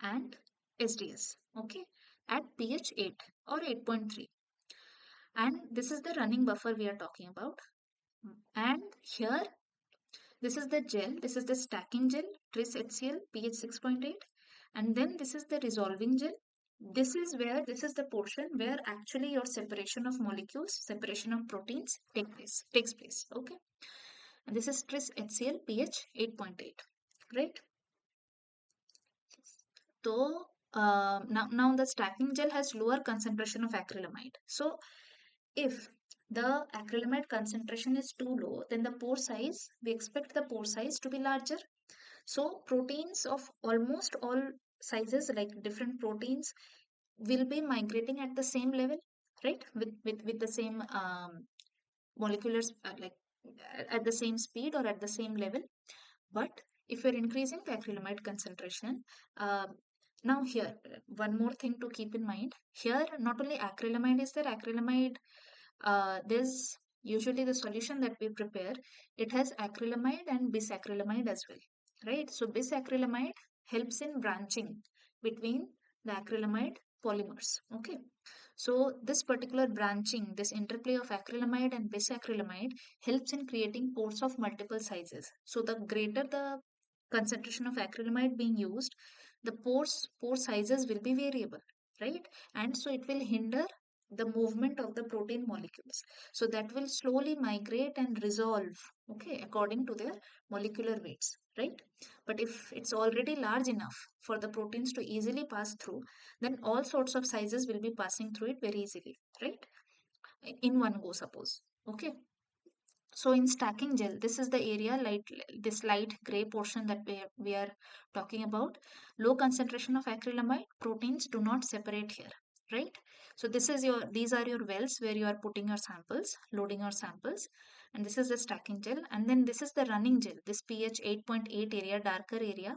and SDS. Okay, at pH 8 or 8.3. And this is the running buffer we are talking about. And here, this is the gel, this is the stacking gel, tris HCl, pH 6.8. And then this is the resolving gel. This is the portion where actually your separation of molecules, separation of proteins takes place. Okay. And this is tris HCl pH 8.8. Right. So now the stacking gel has lower concentration of acrylamide. So if the acrylamide concentration is too low, then the pore size, we expect the pore size to be larger. So proteins of almost all sizes, like different proteins, will be migrating at the same level, right? With the same molecular at the same speed or at the same level. But if you're increasing the acrylamide concentration, uh, now here, one more thing to keep in mind. Here, not only acrylamide is there, acrylamide, there's usually the solution that we prepare, it has acrylamide and bisacrylamide as well, right? So bisacrylamide helps in branching between the acrylamide polymers, okay? So this particular branching, this interplay of acrylamide and bisacrylamide helps in creating pores of multiple sizes. So the greater the concentration of acrylamide being used, the pore sizes will be variable, right? And so it will hinder the movement of the protein molecules. So that will slowly migrate and resolve, okay, according to their molecular weights, right? But if it's already large enough for the proteins to easily pass through, then all sorts of sizes will be passing through it very easily, right? In one go, suppose. Okay. So in stacking gel, this is the area, this light gray portion that we are talking about. Low concentration of acrylamide proteins do not separate here, right? So these are your wells where you are putting your samples, loading your samples, and this is the stacking gel. And then this is the running gel, this pH 8.8 area, darker area.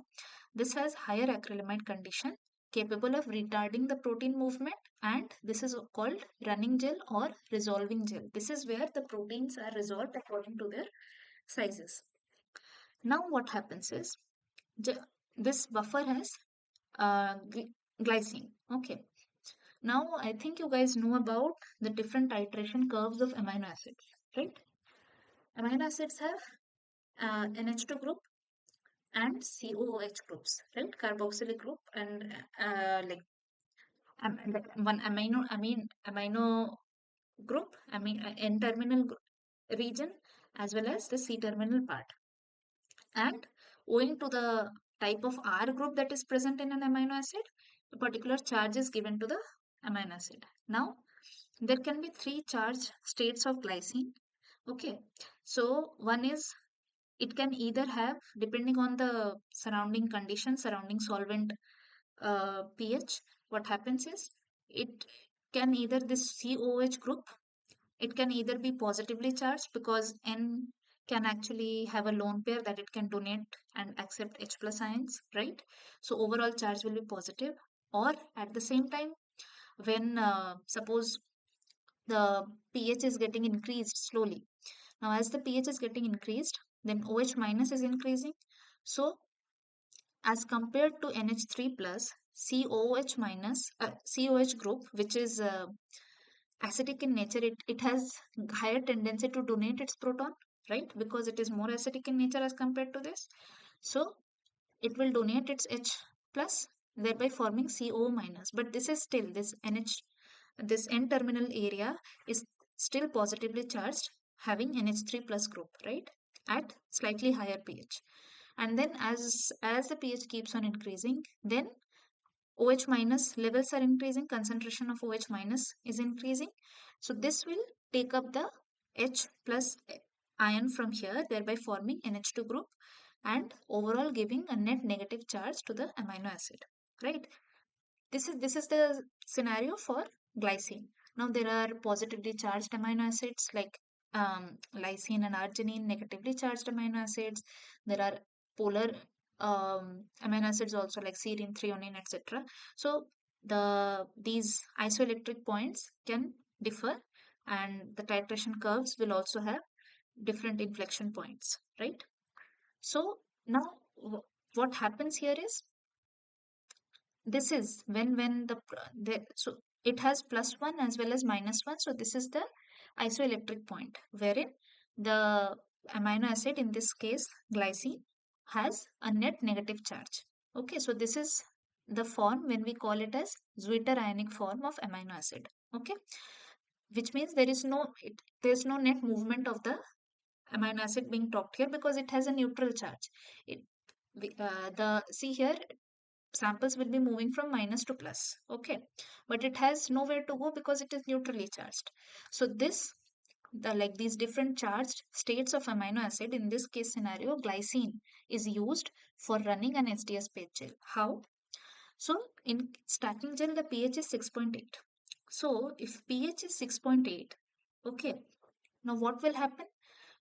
This has higher acrylamide condition capable of retarding the protein movement, and this is called running gel or resolving gel. This is where the proteins are resolved according to their sizes. Now what happens is this buffer has glycine. Okay. Now I think you guys know about the different titration curves of amino acids, right? Amino acids have NH2 group and COOH groups, right? Carboxylic group and like one amino group, N-terminal region, as well as the C-terminal part. And owing to the type of R group that is present in an amino acid, a particular charge is given to the amino acid. Now, there can be three charge states of glycine. Okay, so one is, it can either have, depending on the surrounding conditions, surrounding solvent pH, what happens is, it can either, this COH group, it can either be positively charged because N can actually have a lone pair that it can donate and accept H plus ions, right? So overall charge will be positive. Or at the same time, when suppose the pH is getting increased slowly. Now as the pH is getting increased, then OH minus is increasing. So as compared to NH3 plus, COH minus, COH group, which is acidic in nature, it has higher tendency to donate its proton, right? Because it is more acidic in nature as compared to this. So it will donate its H plus, thereby forming CO minus. But this is still, this N-terminal area is still positively charged, having NH3 plus group, right? At slightly higher pH. And then as the pH keeps on increasing, then OH minus levels are increasing, concentration of OH minus is increasing. So this will take up the H plus ion from here, thereby forming NH2 group and overall giving a net negative charge to the amino acid, right? This is the scenario for glycine. Now there are positively charged amino acids like lysine and arginine, negatively charged amino acids. There are polar amino acids also like serine, threonine, etc. So these isoelectric points can differ, and the titration curves will also have different inflection points, right? So now what happens here is, this is when so it has plus one as well as minus one. So this is the isoelectric point wherein the amino acid, in this case glycine, has a net negative charge. Okay, so this is the form when we call it as Zwitter ionic form of amino acid. Okay, which means there's no net movement of the amino acid being talked here because it has a neutral charge. The see here, samples will be moving from minus to plus, okay, but it has nowhere to go because it is neutrally charged. So these different charged states of amino acid, in this case scenario glycine is used for running an SDS page gel. How? So in stacking gel, the pH is 6.8. So if pH is 6.8, okay, now what will happen?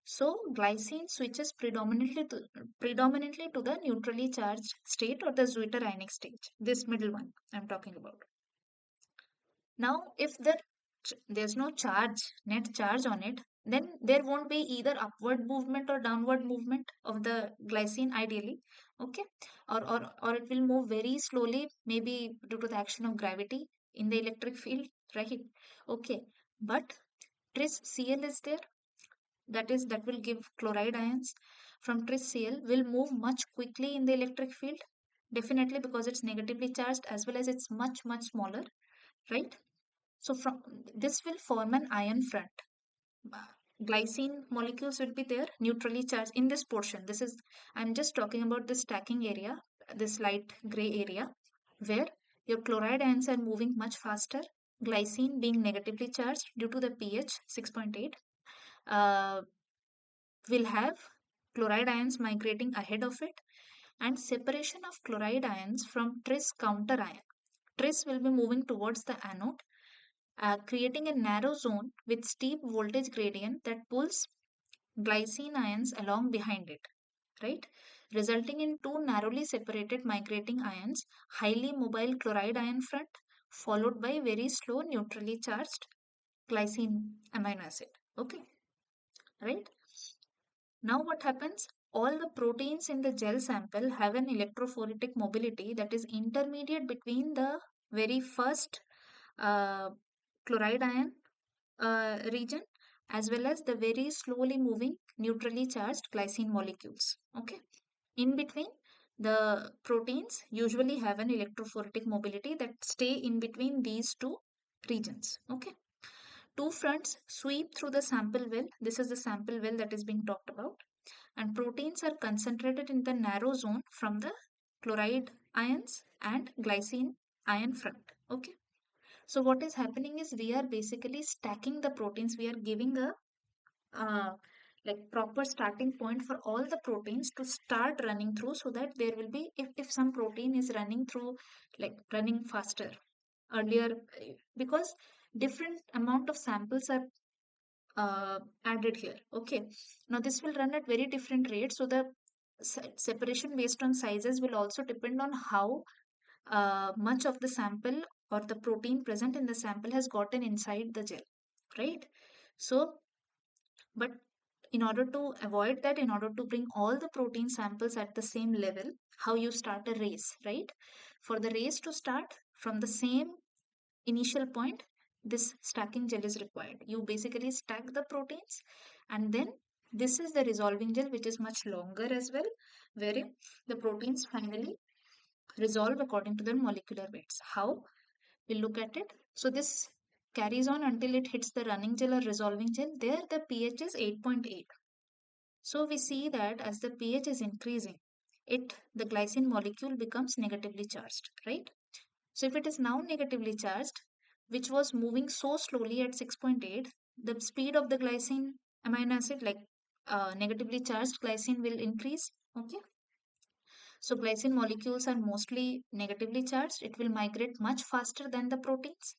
So glycine switches predominantly to the neutrally charged state or the zwitterionic stage. This middle one I'm talking about. Now, if there's no net charge on it, then there won't be either upward movement or downward movement of the glycine ideally, okay? Or it will move very slowly, maybe due to the action of gravity in the electric field, right? Okay, but tris Cl is there, that will give chloride ions from tris Cl will move much quickly in the electric field, definitely because it's negatively charged as well as it's much smaller, right? So from this will form an ion front. Uh, Glycine molecules will be there neutrally charged in this portion. This is, I'm just talking about the stacking area, this light gray area, where your chloride ions are moving much faster. Glycine being negatively charged due to the pH 6.8 uh, will have chloride ions migrating ahead of it, and separation of chloride ions from tris counter ion. Tris will be moving towards the anode, creating a narrow zone with steep voltage gradient that pulls glycine ions along behind it, right? Resulting in two narrowly separated migrating ions, highly mobile chloride ion front, followed by very slow neutrally charged glycine amino acid. Okay, right? Now what happens? All the proteins in the gel sample have an electrophoretic mobility that is intermediate between the very first uh, chloride ion region as well as the very slowly moving neutrally charged glycine molecules. Okay. In between, the proteins usually have an electrophoretic mobility that stay in between these two regions. Okay. Two fronts sweep through the sample well. This is the sample well that is being talked about. And proteins are concentrated in the narrow zone from the chloride ions and glycine ion front. Okay. So what is happening is we are basically stacking the proteins. We are giving a uh, like proper starting point for all the proteins to start running through, so that there will be, if some protein is running through, like running faster earlier, because different amount of samples are added here. Okay, now this will run at very different rates, so the separation based on sizes will also depend on how much of the sample or the protein present in the sample has gotten inside the gel, right? So, but in order to avoid that, in order to bring all the protein samples at the same level, how you start a race, right? For the race to start from the same initial point, this stacking gel is required. You basically stack the proteins, and then this is the resolving gel, which is much longer as well, wherein the proteins finally resolve according to their molecular weights. How? We'll look at it. So this carries on until it hits the running gel or resolving gel. There the pH is 8.8. So we see that as the pH is increasing, the glycine molecule becomes negatively charged, right? So if it is now negatively charged, which was moving so slowly at 6.8, the speed of the glycine amino acid, like negatively charged glycine, will increase. Okay. So glycine molecules are mostly negatively charged. It will migrate much faster than the proteins.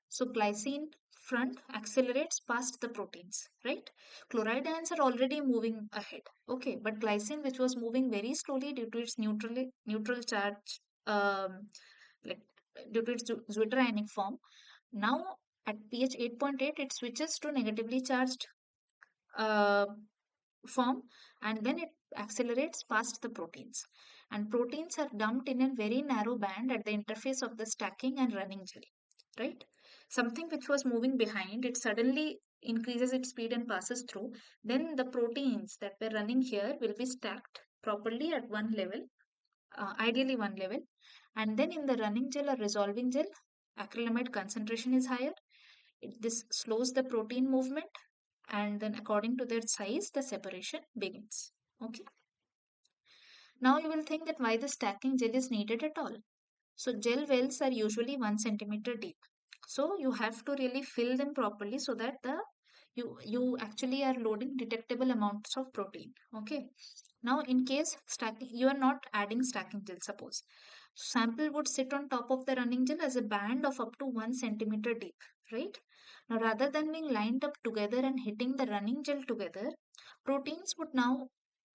So glycine front accelerates past the proteins, right? Chloride ions are already moving ahead. Okay, but glycine, which was moving very slowly due to its neutral charge, like due to its zwitterionic form, now at pH 8.8 it switches to negatively charged uh, form, and then it accelerates past the proteins, and proteins are dumped in a very narrow band at the interface of the stacking and running gel, right? Something which was moving behind, it suddenly increases its speed and passes through. Then the proteins that were running here will be stacked properly at one level, ideally one level, and then in the running gel or resolving gel, acrylamide concentration is higher. This slows the protein movement, and then according to their size, the separation begins. Okay. Now you will think that why the stacking gel is needed at all. So gel wells are usually 1 centimeter deep. So you have to really fill them properly so that you actually are loading detectable amounts of protein. Okay. Now in case stacking, you are not adding stacking gel, suppose. Sample would sit on top of the running gel as a band of up to 1 centimeter deep, right? Now, rather than being lined up together and hitting the running gel together, proteins would now,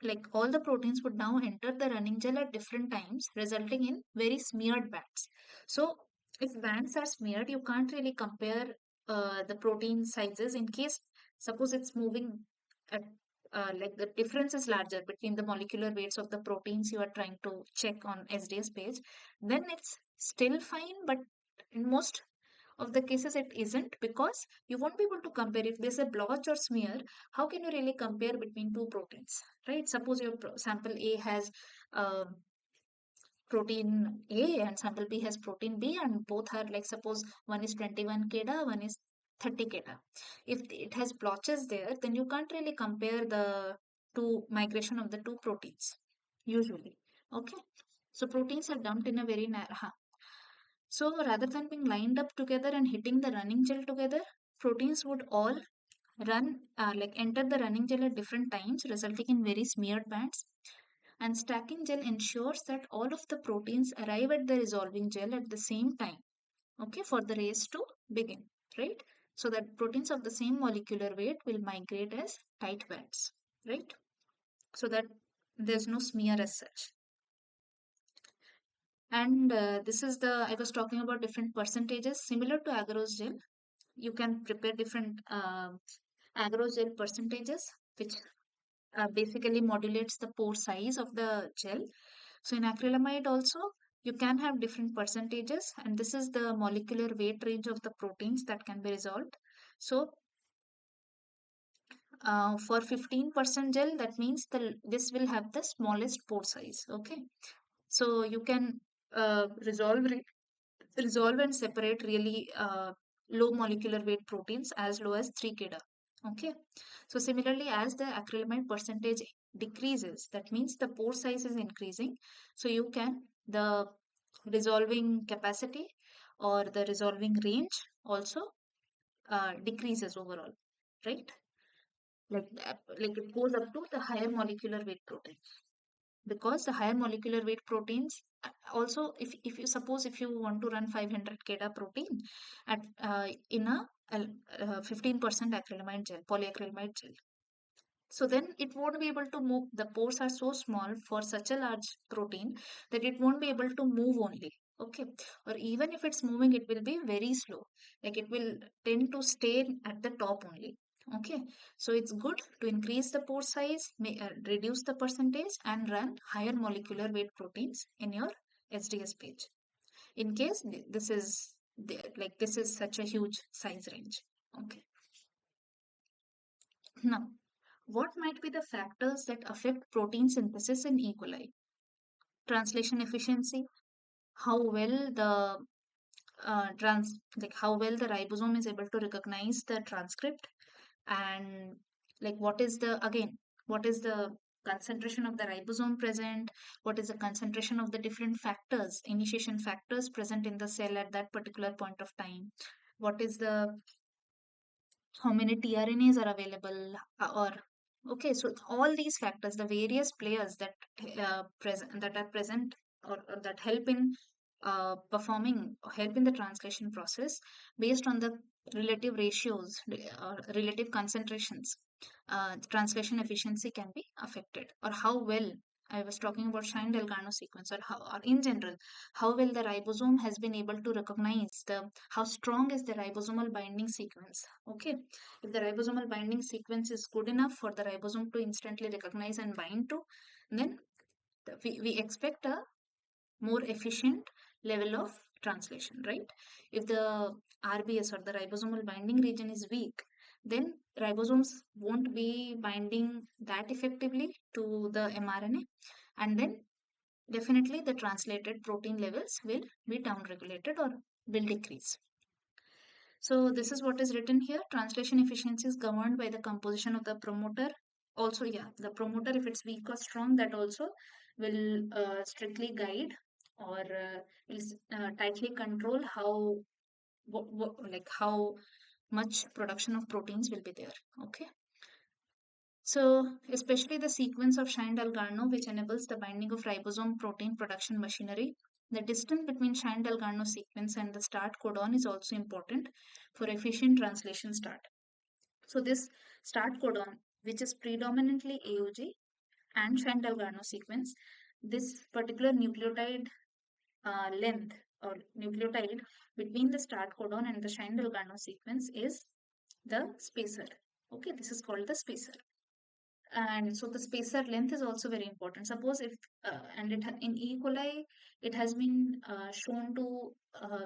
like all the proteins would now enter the running gel at different times, resulting in very smeared bands. So, if bands are smeared, you can't really compare the protein sizes in case, suppose it's moving at like the difference is larger between the molecular weights of the proteins you are trying to check on SDS page, then it's still fine. But in most of the cases, it isn't, because you won't be able to compare. If there's a blotch or smear, how can you really compare between two proteins, right? Suppose your sample A has um protein A and sample B has protein B, and both are, like, suppose one is 21 kDa, one is 30 kDa. If it has blotches there, then you can't really compare the two migration of the two proteins usually. Okay. So proteins are dumped in a very narrow. So rather than being lined up together and hitting the running gel together, proteins would all like enter the running gel at different times, resulting in very smeared bands. And stacking gel ensures that all of the proteins arrive at the resolving gel at the same time, okay, for the race to begin, right? So that proteins of the same molecular weight will migrate as tight bands, right? So that there's no smear as such. And this is the, I was talking about different percentages similar to agarose gel. You can prepare different agarose gel percentages, which basically modulates the pore size of the gel. So in acrylamide also, you can have different percentages, and this is the molecular weight range of the proteins that can be resolved. So for 15% gel, that means this will have the smallest pore size. Okay, so you can resolve and separate really low molecular weight proteins as low as 3 kDa. Okay, so similarly, as the acrylamide percentage decreases, that means the pore size is increasing. So you can, the resolving capacity or the resolving range also decreases overall, right? Like it goes up to the higher molecular weight protein, because the higher molecular weight proteins also, if you suppose if you want to run 500 kDa protein at in a 15% acrylamide gel, polyacrylamide gel, so then it won't be able to move. The pores are so small for such a large protein that it won't be able to move only. Okay. Or even if it's moving, it will be very slow. Like it will tend to stay at the top only. Okay. So it's good to increase the pore size, reduce the percentage, and run higher molecular weight proteins in your SDS page. In case this is like this is such a huge size range. Okay. Now, what might be the factors that affect protein synthesis in E. coli? Translation efficiency, how well the how well the ribosome is able to recognize the transcript, and like what is the concentration of the ribosome present, what is the concentration of the different factors, initiation factors present in the cell at that particular point of time, what is the how many tRNAs are available, or okay, so all these factors, the various players that present that are present, or that help in help in the translation process, based on the relative ratios or relative concentrations, translation efficiency can be affected. Or how well, I was talking about Shine Delgado sequence, or in general, how well the ribosome has been able to recognize how strong is the ribosomal binding sequence. Okay, if the ribosomal binding sequence is good enough for the ribosome to instantly recognize and bind to, then we expect a more efficient level of translation, right? If the RBS or the ribosomal binding region is weak, then ribosomes won't be binding that effectively to the mRNA, and then definitely the translated protein levels will be downregulated or will decrease. So this is what is written here. Translation efficiency is governed by the composition of the promoter. Also, yeah, the promoter, if it's weak or strong, that also will strictly guide, or will tightly control how like how much production of proteins will be there. Okay. So, especially the sequence of Shine Dalgarno, which enables the binding of ribosome protein production machinery. The distance between Shine-Dalgarno sequence and the start codon is also important for efficient translation start. So this start codon, which is predominantly AUG and Shine-Dalgarno sequence, this particular nucleotide length or nucleotide between the start codon and the Shine-Dalgarno sequence is the spacer. Okay, this is called the spacer. And so the spacer length is also very important. Suppose if and in E. coli it has been shown to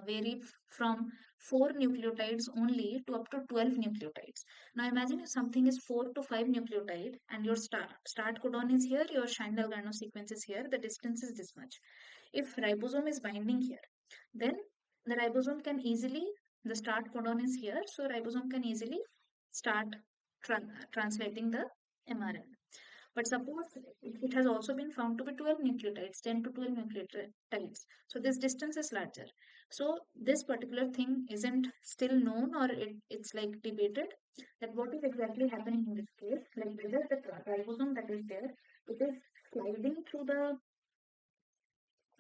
vary from 4 nucleotides only to up to 12 nucleotides. Now imagine if something is 4 to 5 nucleotide and your start codon is here, your Shine-Dalgarno sequence is here, the distance is this much. If ribosome is binding here, then the ribosome can easily, the start codon is here, so ribosome can easily start translating the mRNA. But suppose it has also been found to be 12 nucleotides, 10 to 12 nucleotides. So this distance is larger. So this particular thing isn't still known, or it's like debated that what is exactly happening in this case, like whether the ribosome that is there, it is sliding through the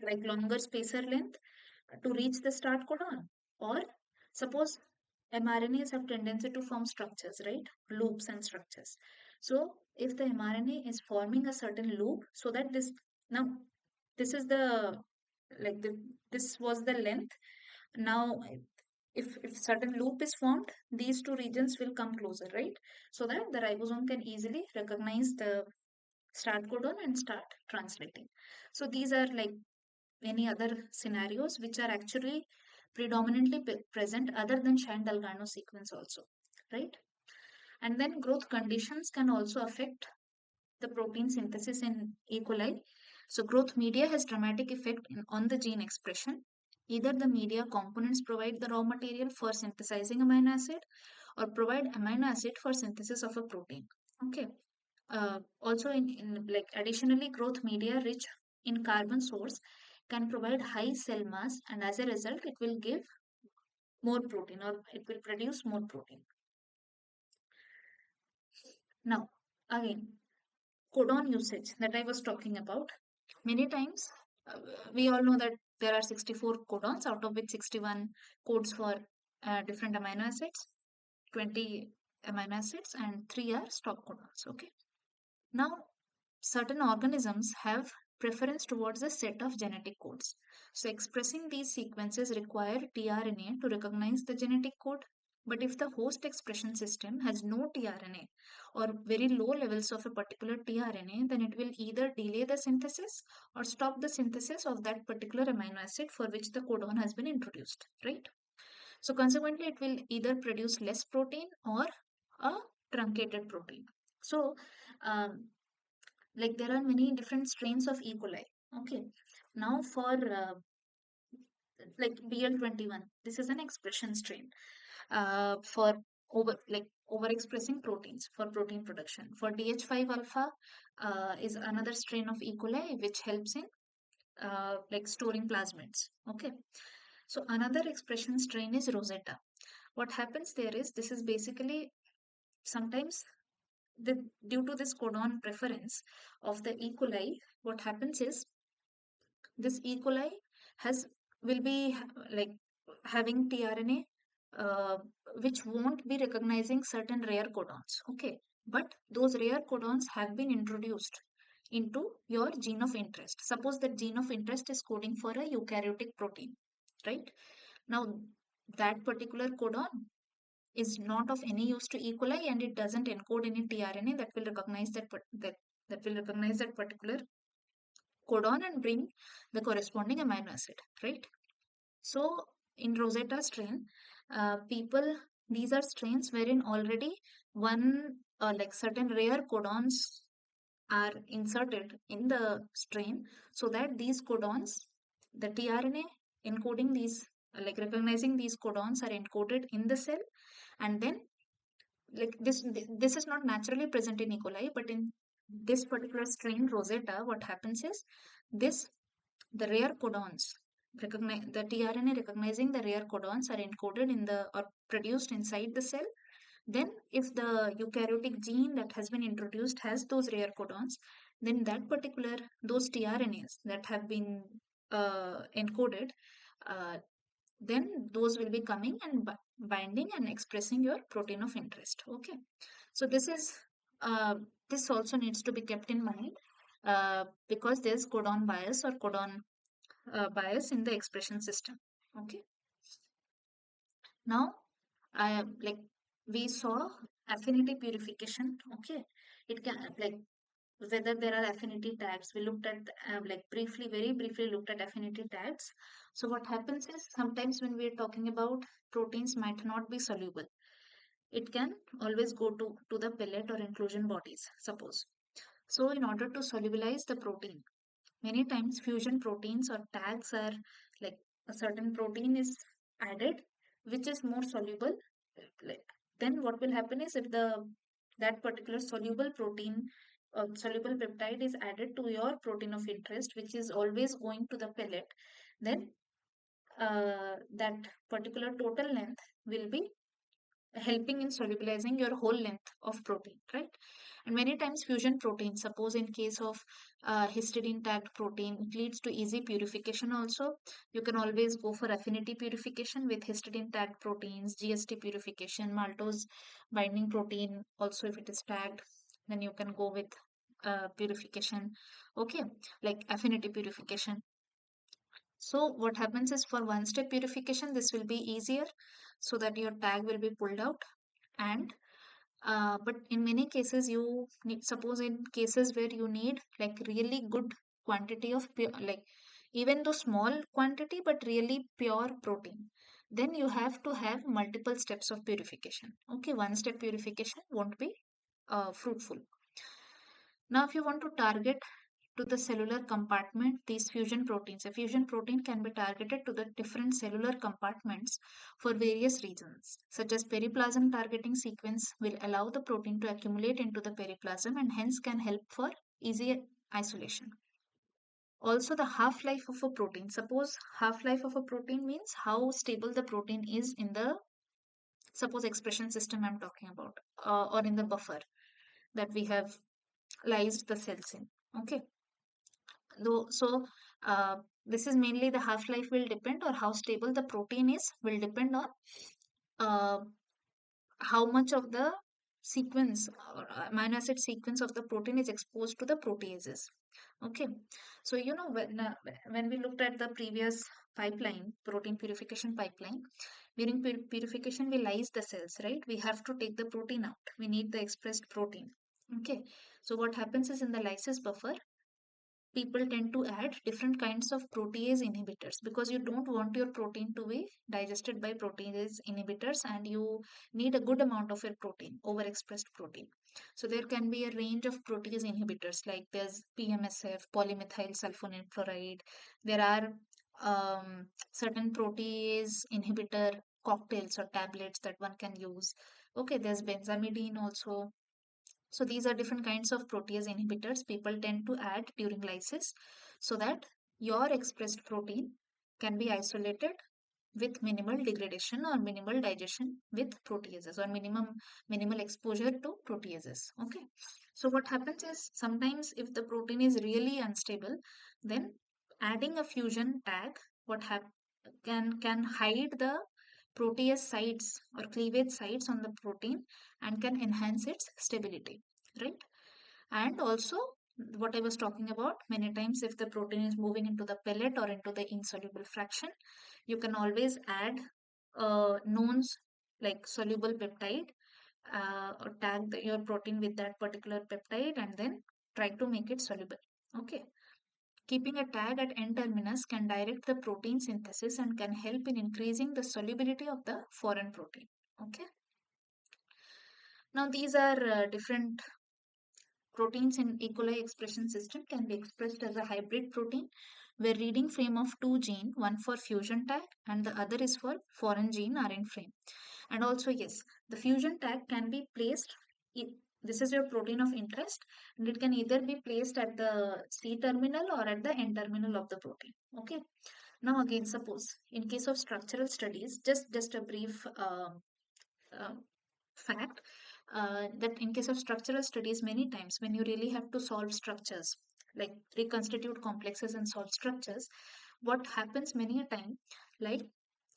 like longer spacer length to reach the start codon. Or suppose mRNAs have tendency to form structures, right? Loops and structures. So if the mRNA is forming a certain loop, so that now this is the like this was the length. Now if certain loop is formed, these two regions will come closer, right? So that the ribosome can easily recognize the start codon and start translating. So these are like any other scenarios which are actually predominantly present other than Shine-Dalgarno sequence also, right? And then growth conditions can also affect the protein synthesis in E. coli. So growth media has dramatic effect on the gene expression. Either the media components provide the raw material for synthesizing amino acid or provide amino acid for synthesis of a protein. Okay. Also in like additionally growth media rich in carbon source can provide high cell mass, and as a result it will give more protein, or it will produce more protein. Now again, codon usage that I was talking about. Many times we all know that there are 64 codons, out of which 61 codes for different amino acids, 20 amino acids, and 3 are stop codons. Okay. Now certain organisms have preference towards a set of genetic codes. So expressing these sequences require tRNA to recognize the genetic code. But if the host expression system has no tRNA or very low levels of a particular tRNA, then it will either delay the synthesis or stop the synthesis of that particular amino acid for which the codon has been introduced, right? So consequently, it will either produce less protein or a truncated protein. So like there are many different strains of E. coli. Okay. Now for like BL21, this is an expression strain for overexpressing proteins for protein production. For DH5 alpha is another strain of E. coli which helps in like storing plasmids. Okay. So another expression strain is Rosetta. What happens there is this is basically sometimes due to this codon preference of the E. coli, what happens is this E. coli has will be like having tRNA which won't be recognizing certain rare codons. Okay, but those rare codons have been introduced into your gene of interest. Suppose that gene of interest is coding for a eukaryotic protein, right? Now that particular codon is not of any use to E. coli, and it doesn't encode any tRNA that will recognize that will recognize that particular codon and bring the corresponding amino acid, right? So in Rosetta strain, these are strains wherein already one like certain rare codons are inserted in the strain, so that these codons, the tRNA encoding these, like recognizing these codons are encoded in the cell, and then like this is not naturally present in E. coli, but in this particular strain Rosetta, what happens is this the rare codons recognize the tRNA recognizing the rare codons are encoded in the or produced inside the cell. Then if the eukaryotic gene that has been introduced has those rare codons, then that particular those tRNAs that have been encoded, uh, then those will be coming and binding and expressing your protein of interest. Okay, so uh, this also needs to be kept in mind, because there's codon bias or codon bias in the expression system. Okay, now I like we saw affinity purification. Okay, it can like whether there are affinity tags. We looked at like briefly, very briefly looked at affinity tags. So what happens is sometimes when we are talking about proteins might not be soluble, it can always go to the pellet or inclusion bodies, suppose. So in order to solubilize the protein, many times fusion proteins or tags are like a certain protein is added which is more soluble. Like then what will happen is if the that particular soluble protein soluble peptide is added to your protein of interest, which is always going to the pellet, then that particular total length will be helping in solubilizing your whole length of protein, right? And many times fusion protein, suppose in case of histidine tagged protein, it leads to easy purification also. You can always go for affinity purification with histidine tagged proteins, GST purification, maltose binding protein also if it is tagged, then you can go with purification. Okay, like affinity purification. So what happens is for one step purification, this will be easier so that your tag will be pulled out. And but in many cases you need, suppose in cases where you need like really good quantity of pure, like even though small quantity but really pure protein, then you have to have multiple steps of purification. Okay, one step purification won't be fruitful. Now if you want to target to the cellular compartment these fusion proteins, a fusion protein can be targeted to the different cellular compartments for various reasons, such as periplasm targeting sequence will allow the protein to accumulate into the periplasm and hence can help for easier isolation. Also the half life of a protein, suppose half life of a protein means how stable the protein is in the, suppose expression system I'm talking about, or in the buffer that we have lysed the cells in. Okay, though so this is mainly the half life will depend, or how stable the protein is will depend on uh, how much of the sequence or amino acid sequence of the protein is exposed to the proteases. Okay, so you know when we looked at the previous pipeline, protein purification pipeline, during purification we lyse the cells, right? We have to take the protein out, we need the expressed protein. Okay, so what happens is in the lysis buffer people tend to add different kinds of protease inhibitors because you don't want your protein to be digested by protease inhibitors and you need a good amount of your protein, overexpressed protein. So there can be a range of protease inhibitors like there's PMSF, polymethyl sulfonate fluoride. There are certain protease inhibitor cocktails or tablets that one can use. Okay, there's benzamidine also. So these are different kinds of protease inhibitors people tend to add during lysis so that your expressed protein can be isolated with minimal degradation or minimal digestion with proteases or minimal exposure to proteases. Okay. So what happens is sometimes if the protein is really unstable, then adding a fusion tag what can hide the protease sites or cleavage sites on the protein and can enhance its stability, right? And also what I was talking about, many times if the protein is moving into the pellet or into the insoluble fraction, you can always add known like soluble peptide or tag your protein with that particular peptide and then try to make it soluble. Okay, keeping a tag at N terminus can direct the protein synthesis and can help in increasing the solubility of the foreign protein. Okay, now these are different proteins in E. coli expression system can be expressed as a hybrid protein where reading frame of two gene, one for fusion tag and the other is for foreign gene are in frame. And also yes, the fusion tag can be placed, this is your protein of interest and it can either be placed at the C terminal or at the N terminal of the protein. Okay. Now again, suppose in case of structural studies, just a brief uh, fact that in case of structural studies, many times when you really have to solve structures, like reconstitute complexes and solve structures, what happens many a time, like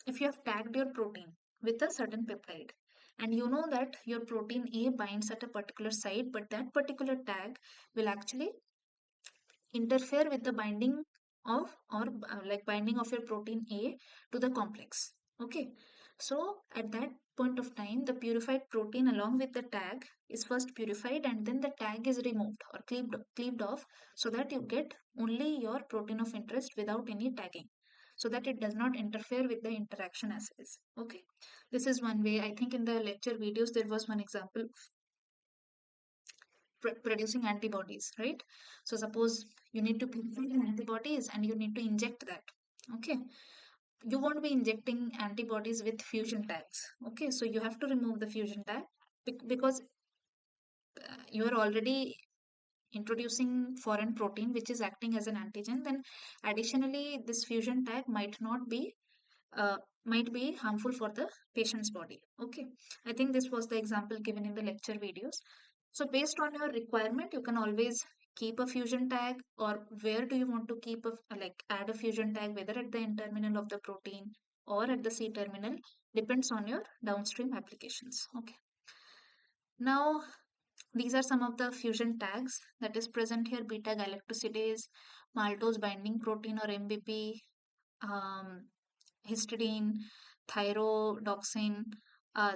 if you have tagged your protein with a certain peptide, and you know that your protein A binds at a particular site, but that particular tag will actually interfere with the binding of, or like binding of your protein A to the complex. Okay, so at that point of time, the purified protein along with the tag is first purified, and then the tag is removed or cleaved off, so that you get only your protein of interest without any tagging, so that it does not interfere with the interaction assays. Okay, this is one way. I think in the lecture videos there was one example, producing antibodies, right? So suppose you need to purify the antibodies and you need to inject that. Okay, you won't be injecting antibodies with fusion tags. Okay, so you have to remove the fusion tag, because you are already introducing foreign protein which is acting as an antigen. Then additionally, this fusion tag uh, might be harmful for the patient's body. Okay, I think this was the example given in the lecture videos. So based on your requirement, you can always keep a fusion tag, or where do you want to keep a, like add a fusion tag, whether at the N terminal of the protein or at the C terminal, depends on your downstream applications. Okay, now these are some of the fusion tags that is present here: beta galactosidase, maltose binding protein or MBP, um, histidine, thyrodoxine.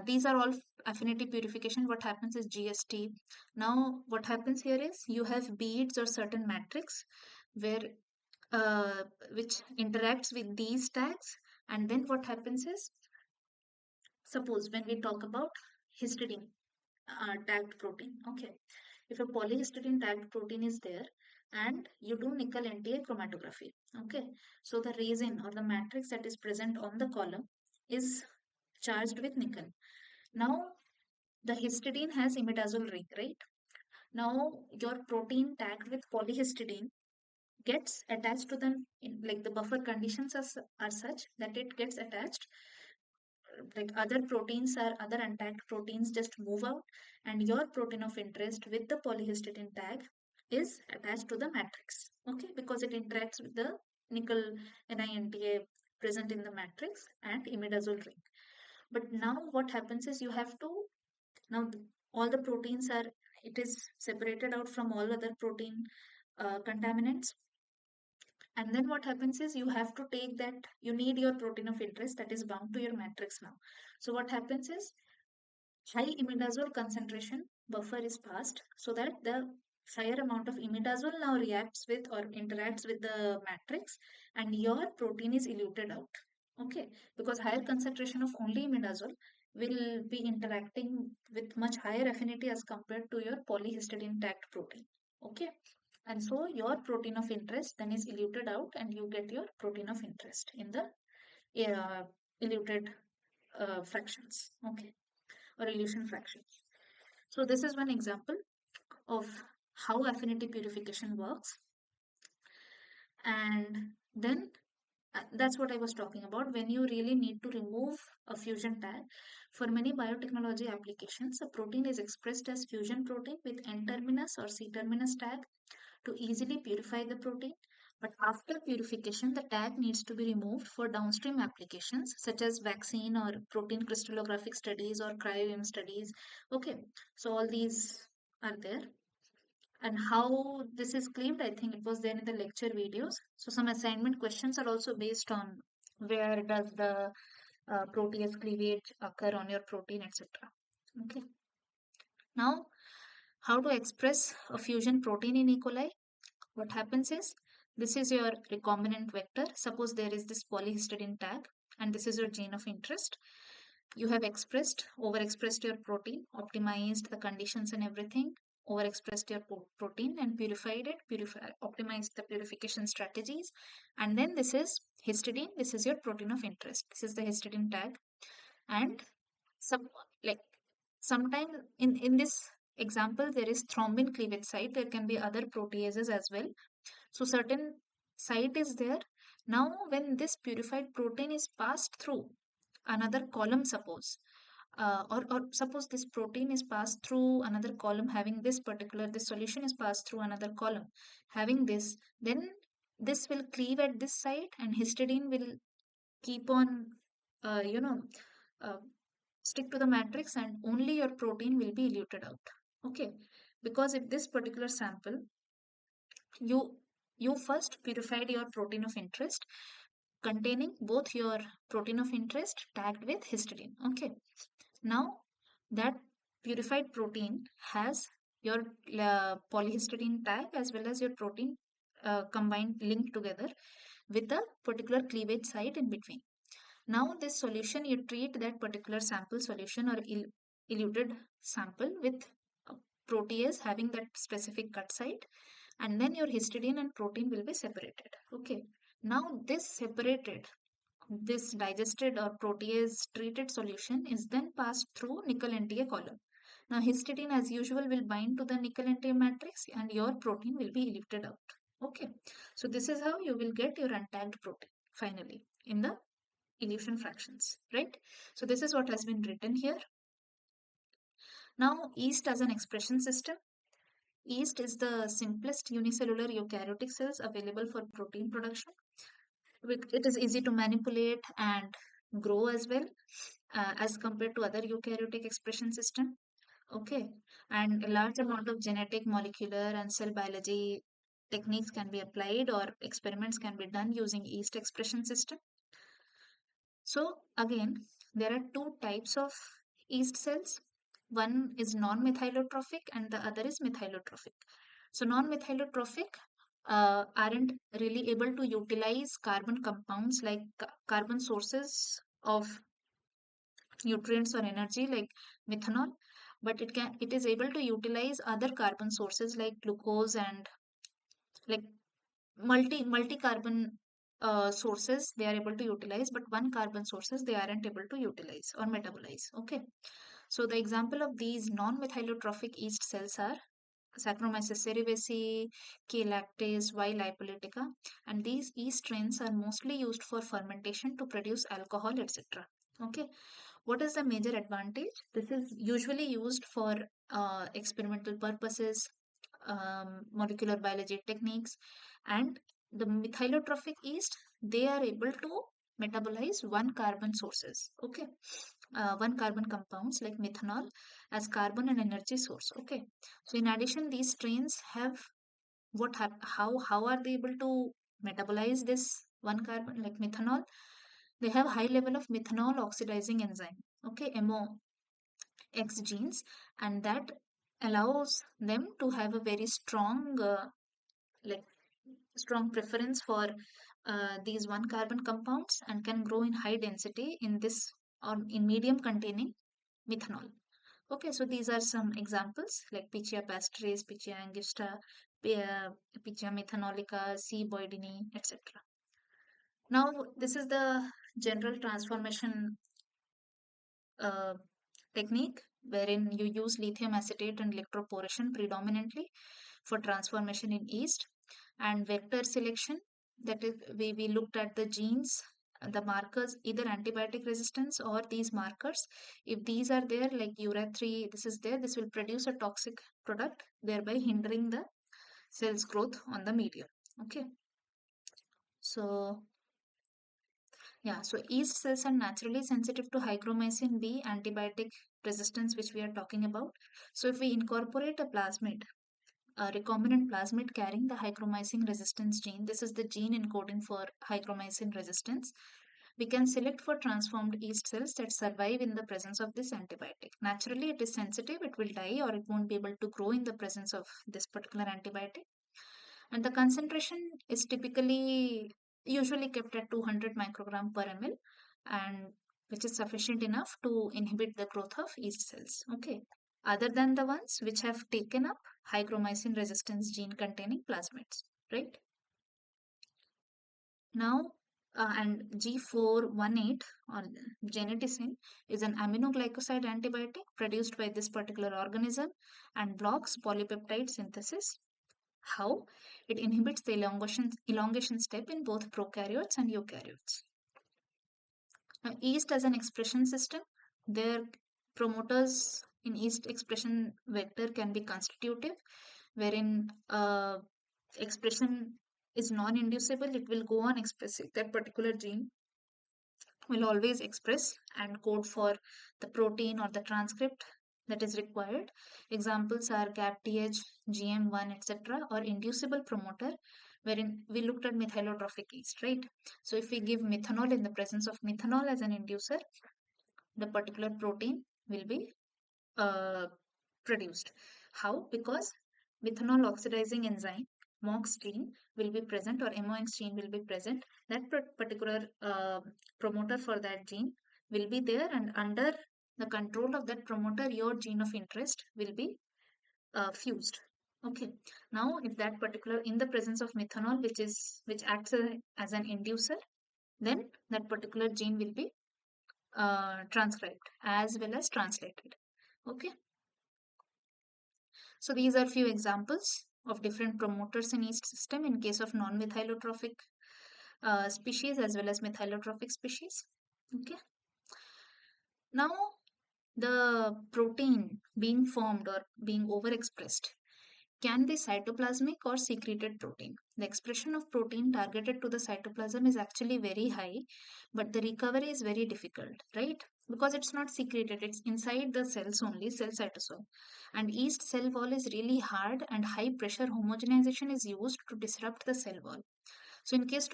These are all affinity purification. What happens is GST. Now, what happens here is you have beads or certain matrix where uh, which interacts with these tags, and then what happens is, suppose when we talk about histidine tagged protein. Okay, if a polyhistidine tagged protein is there and you do nickel NTA chromatography, okay, so the resin or the matrix that is present on the column is charged with nickel. Now the histidine has imidazole ring, right? Now your protein tagged with polyhistidine gets attached to the, like the buffer conditions are such that it gets attached, like other proteins or other untagged proteins just move out, and your protein of interest with the polyhistidine tag is attached to the matrix. Okay, because it interacts with the nickel NINTA present in the matrix and imidazole ring. But now what happens is you have to, now all the proteins are, it is separated out from all other protein contaminants, and then what happens is you have to take that, you need your protein of interest that is bound to your matrix now. So what happens is high imidazole concentration buffer is passed, so that the higher amount of imidazole now reacts with or interacts with the matrix, and your protein is eluted out. Okay, because higher concentration of only imidazole will be interacting with much higher affinity as compared to your polyhistidine tagged protein. Okay, and so your protein of interest then is eluted out, and you get your protein of interest in the eluted fractions. Okay, or elution fraction. So this is one example of how affinity purification works. And then that's what I was talking about. When you really need to remove a fusion tag, for many biotechnology applications, a protein is expressed as fusion protein with N terminus or C terminus tag to easily purify the protein. But after purification, the tag needs to be removed for downstream applications such as vaccine or protein crystallographic studies or cryo-EM studies. Okay, so all these are there. And how this is claimed, I think it was there in the lecture videos. So some assignment questions are also based on where does the protease cleavage occur on your protein, etc. Okay. Now, how to express a fusion protein in E. coli? What happens is, this is your recombinant vector. Suppose there is this polyhistidine tag, and this is your gene of interest. You have overexpressed your protein, optimized the conditions and everything, overexpressed your protein and optimized the purification strategies. And then this is histidine, this is your protein of interest. This is the histidine tag. And some, like sometimes in this example, there is thrombin cleavage site. There can be other proteases as well, so certain site is there. Now, when this purified protein is passed through another column, suppose, or suppose this protein is passed through another column having this solution is passed through another column having this, then this will cleave at this site, and histidine will keep on, uh, you know, uh, stick to the matrix, and only your protein will be eluted out. Okay, because if this particular sample, you you first purified your protein of interest containing both your protein of interest tagged with histidine. Okay, now that purified protein has your polyhistidine tag as well as your protein combined, linked together with a particular cleavage site in between. Now this solution, you treat that particular sample solution or eluted sample with a protease having that specific cut site, and then your histidine and protein will be separated. Okay, now this digested or protease treated solution is then passed through nickel NTA column. Now histidine as usual will bind to the nickel NTA matrix and your protein will be eluted out. Okay, so this is how you will get your untagged protein finally in the elution fractions, right? So this is what has been written here. Now yeast as an expression system. Yeast is the simplest unicellular eukaryotic cells available for protein production. It is easy to manipulate and grow as well, as compared to other eukaryotic expression system. Okay, and a large amount of genetic, molecular, and cell biology techniques can be applied, or experiments can be done using yeast expression system. So again, there are two types of yeast cells. One is non-methylotrophic and the other is methylotrophic. So non-methylotrophic aren't really able to utilize carbon compounds like carbon sources of nutrients or energy like methanol, but it is able to utilize other carbon sources like glucose and like multi carbon sources they are able to utilize, but one carbon sources they aren't able to utilize or metabolize. Okay, so the example of these non-methylotrophic yeast cells are Saccharomyces cerevisiae, K. lactase, Y. lipolytica, and these yeast strains are mostly used for fermentation to produce alcohol, etc. Okay, what is the major advantage? This is usually used for experimental purposes, molecular biology techniques, and the methylotrophic yeast, they are able to metabolize one carbon sources. Okay, one carbon compounds like methanol as carbon and energy source. Okay, so in addition, these strains have how are they able to metabolize this one carbon like methanol? They have high level of methanol oxidizing enzyme. Okay, MOX genes, and that allows them to have a very strong like strong preference for these one carbon compounds and can grow in high density in this or in medium containing methanol. Okay, so these are some examples like Pichia pastris, Pichia angusta, Pichia methanolica, C. boydini, etc. Now, this is the general transformation uh, technique wherein you use lithium acetate and electroporation predominantly for transformation in yeast, and vector selection, that is we looked at the genes, the markers, either antibiotic resistance or these markers. If these are there like urea3, this is there, this will produce a toxic product, thereby hindering the cell's growth on the medium. Okay, so yeah, so yeast cells are naturally sensitive to hygromycin B antibiotic resistance, which we are talking about. So if we incorporate a recombinant plasmid carrying the hygromycin resistance gene, this is the gene encoding for hygromycin resistance, we can select for transformed yeast cells that survive in the presence of this antibiotic. Naturally, it is sensitive, it will die or it won't be able to grow in the presence of this particular antibiotic. And the concentration is typically usually kept at 200 microgram per ml, and which is sufficient enough to inhibit the growth of yeast cells. Okay, other than the ones which have taken up hygromycin resistance gene containing plasmids, right? Now, and G418 or geneticin is an aminoglycoside antibiotic produced by this particular organism and blocks polypeptide synthesis. How? It inhibits the elongation step in both prokaryotes and eukaryotes. Now, yeast as an expression system, their promoters in yeast expression vector can be constitutive, wherein expression is non-inducible, it will go on expressing that particular gene will always express and code for the protein or the transcript that is required. Examples are GAPTH, GM1, etc., or inducible promoter, wherein we looked at methylotrophic yeast, right? So if we give methanol in the presence of methanol as an inducer, the particular protein will be uh, produced. How? Because methanol oxidizing enzyme MOX gene will be present, or MOX gene will be present. That particular promoter for that gene will be there, and under the control of that promoter, your gene of interest will be fused. Okay. Now, if that particular in the presence of methanol, which acts as an inducer, then that particular gene will be transcribed as well as translated. Okay. So these are few examples of different promoters in yeast system in case of non-methylotrophic species as well as methylotrophic species. Okay. Now the protein being formed or being overexpressed can be cytoplasmic or secreted protein. The expression of protein targeted to the cytoplasm is actually very high, but the recovery is very difficult, right? Because it's not secreted, it's inside the cells only, cell cytosol. And yeast cell wall is really hard, and high pressure homogenization is used to disrupt the cell wall. So in case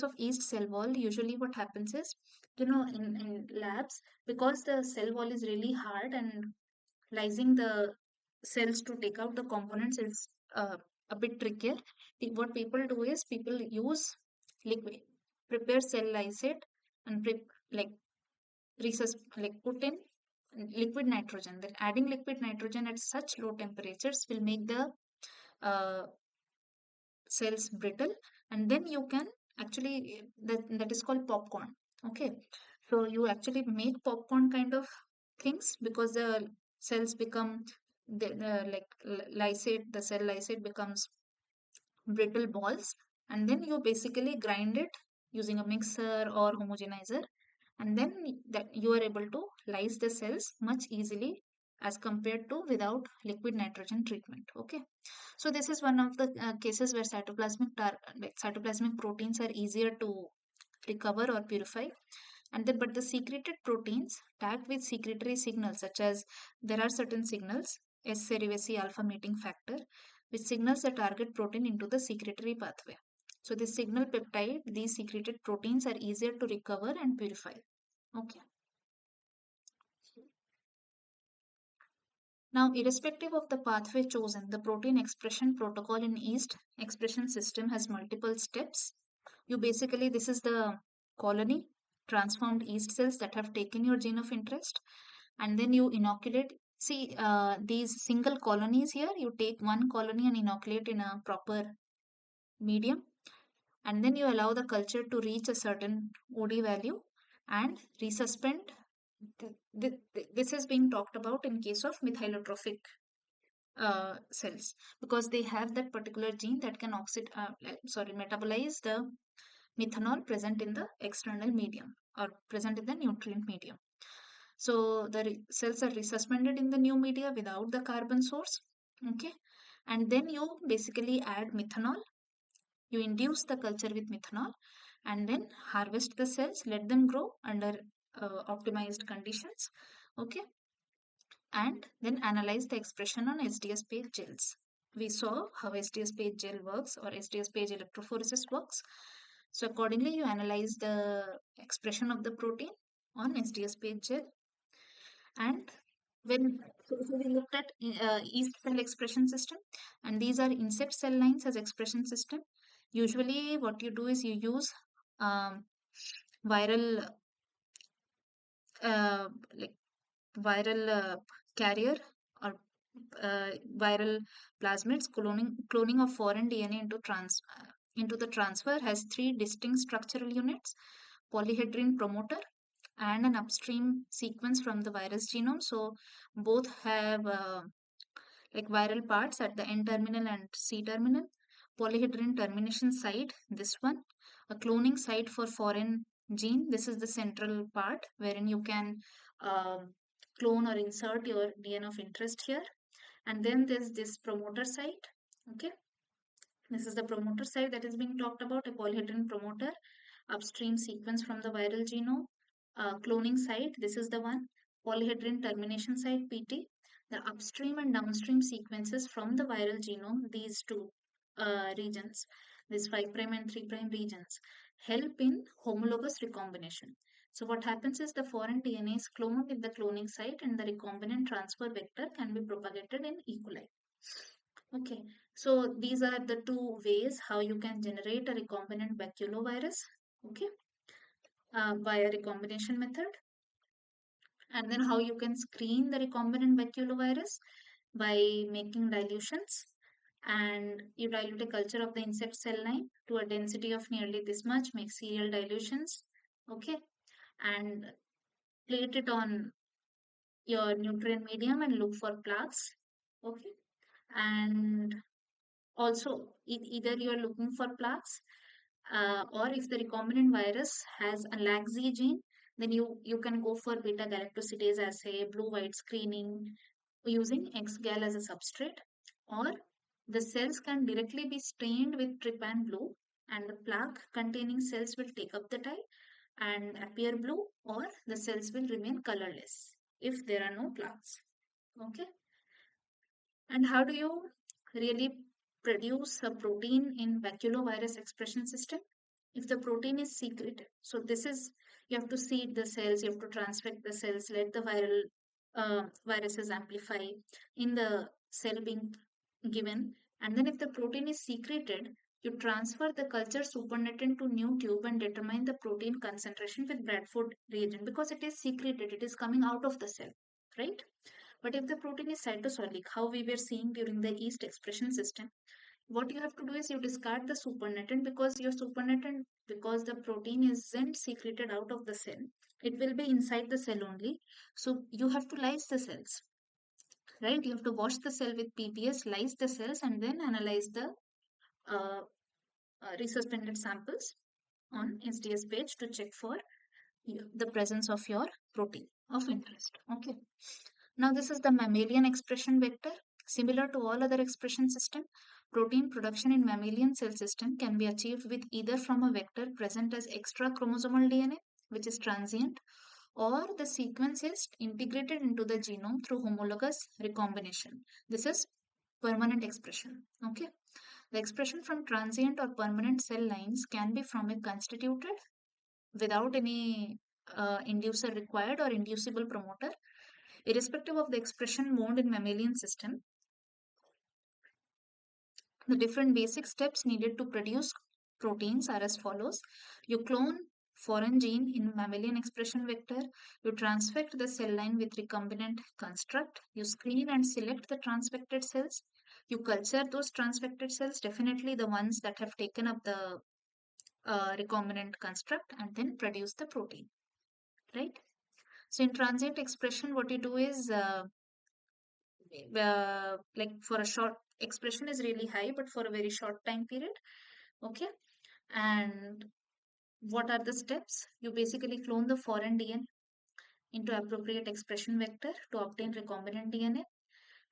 of yeast cell wall, usually what happens is, in labs, because the cell wall is really hard and lysing the cells to take out the components is a bit trickier. What people do is people use liquid, prepare cell lysate and like like put in liquid nitrogen. That adding liquid nitrogen at such low temperatures will make the uh, cells brittle, and then you can actually that is called popcorn. Okay, so you actually make popcorn kind of things because the cells become lysate, the cell lysate becomes brittle balls, and then you basically grind it using a mixer or homogenizer, and then that you are able to lyse the cells much easily as compared to without liquid nitrogen treatment. Okay, so this is one of the cases where cytoplasmic proteins are easier to recover or purify. And then, but the secreted proteins tagged with secretory signals, such as there are certain signals, S cerevisiae alpha meeting factor, which signals the target protein into the secretory pathway. So this signal peptide, these secreted proteins are easier to recover and purify. Okay. Now, irrespective of the pathway chosen, the protein expression protocol in yeast expression system has multiple steps. You basically, this is the colony, transformed yeast cells that have taken your gene of interest, and then you inoculate. See, these single colonies here, you take one colony and inoculate in a proper medium, and then you allow the culture to reach a certain OD value and resuspend. This is being talked about in case of methylotrophic cells, because they have that particular gene that can metabolize the methanol present in the external medium or present in the nutrient medium. So the cells are resuspended in the new media without the carbon source. Okay, and then you basically add methanol. You induce the culture with methanol, and then harvest the cells, let them grow under optimized conditions. Okay, and then analyze the expression on SDS page gels. We saw how SDS page gel works, or SDS page electrophoresis works. So accordingly, you analyze the expression of the protein on SDS page gel. And so we looked at yeast cell expression system, and these are insect cell lines as expression system. Usually, what you do is you use um, viral uh, like viral carrier or viral plasmids. Cloning of foreign DNA into the transfer has three distinct structural units: polyhedrin promoter and an upstream sequence from the virus genome. So both have like viral parts at the N terminal and C terminal. Polyhedrin termination site, this one, a cloning site for foreign gene. This is the central part wherein you can um, clone or insert your DNA of interest here. And then there's this promoter site. Okay. This is the promoter site that is being talked about, a polyhedron promoter, upstream sequence from the viral genome, cloning site, this is the one, polyhedron termination site, PT, the upstream and downstream sequences from the viral genome, these two regions, these 5' and 3' regions, help in homologous recombination. So what happens is the foreign DNA is cloned in the cloning site and the recombinant transfer vector can be propagated in E. coli. Okay, so these are the two ways how you can generate a recombinant baculovirus, okay, via recombination method. And then how you can screen the recombinant baculovirus by making dilutions. And you dilute a culture of the insect cell line to a density of nearly this much, make serial dilutions, okay, and plate it on your nutrient medium and look for plaques, okay, and also either you are looking for plaques or if the recombinant virus has a LAGZ gene, then you can go for beta galactosidase assay, blue white screening using XGAL as a substrate, or the cells can directly be stained with trypan blue and the plaque containing cells will take up the dye and appear blue, or the cells will remain colorless if there are no plaques. Okay. And how do you really produce a protein in baculovirus expression system? If the protein is secreted, so this is, you have to seed the cells, you have to transfect the cells, let the viral viruses amplify in the cell being given, and then if the protein is secreted, you transfer the culture supernatant to new tube and determine the protein concentration with Bradford reagent because it is secreted, it is coming out of the cell, right? But if the protein is cytosolic, how we were seeing during the yeast expression system, what you have to do is you discard the supernatant because your supernatant, because the protein isn't secreted out of the cell, it will be inside the cell only. So you have to lyse the cells, right? You have to wash the cell with PPS, lyse the cells, and then analyze the uh, resuspended samples on SDS page to check for the presence of your protein of interest. Okay. Now this is the mammalian expression vector. Similar to all other expression system, protein production in mammalian cell system can be achieved with either from a vector present as extra chromosomal DNA, which is transient, or the sequence is integrated into the genome through homologous recombination. This is permanent expression. Okay. The expression from transient or permanent cell lines can be from a constituted without any inducer required or inducible promoter. Irrespective of the expression mode in mammalian system, the different basic steps needed to produce proteins are as follows. You clone foreign gene in mammalian expression vector. You transfect the cell line with recombinant construct. You screen and select the transfected cells. You culture those transfected cells, definitely the ones that have taken up the recombinant construct, and then produce the protein, right? So in transient expression, what you do is like for a short expression is really high, but for a very short time period. Okay. And what are the steps? You basically clone the foreign DNA into appropriate expression vector to obtain recombinant DNA.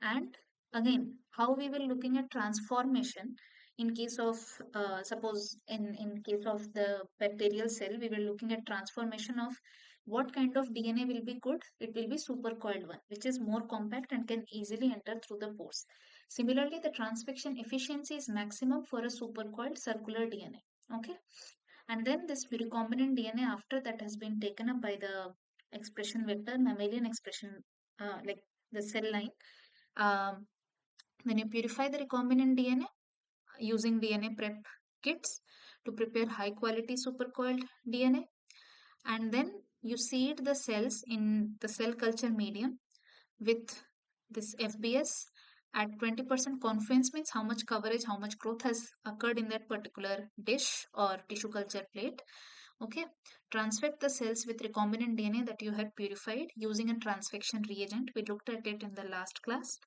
And again, how we were looking at transformation in case of, suppose in case of the bacterial cell, we were looking at transformation of what kind of DNA will be good. It will be supercoiled one, which is more compact and can easily enter through the pores. Similarly, the transfection efficiency is maximum for a supercoiled circular DNA. Okay. And then this recombinant DNA after that has been taken up by the expression vector, mammalian expression, like the cell line, then you purify the recombinant DNA using DNA prep kits to prepare high quality supercoiled DNA. And then you seed the cells in the cell culture medium with this FBS at 20% confidence, means how much coverage, how much growth has occurred in that particular dish or tissue culture plate. Okay, transfect the cells with recombinant DNA that you had purified using a transfection reagent. We looked at it in the last class.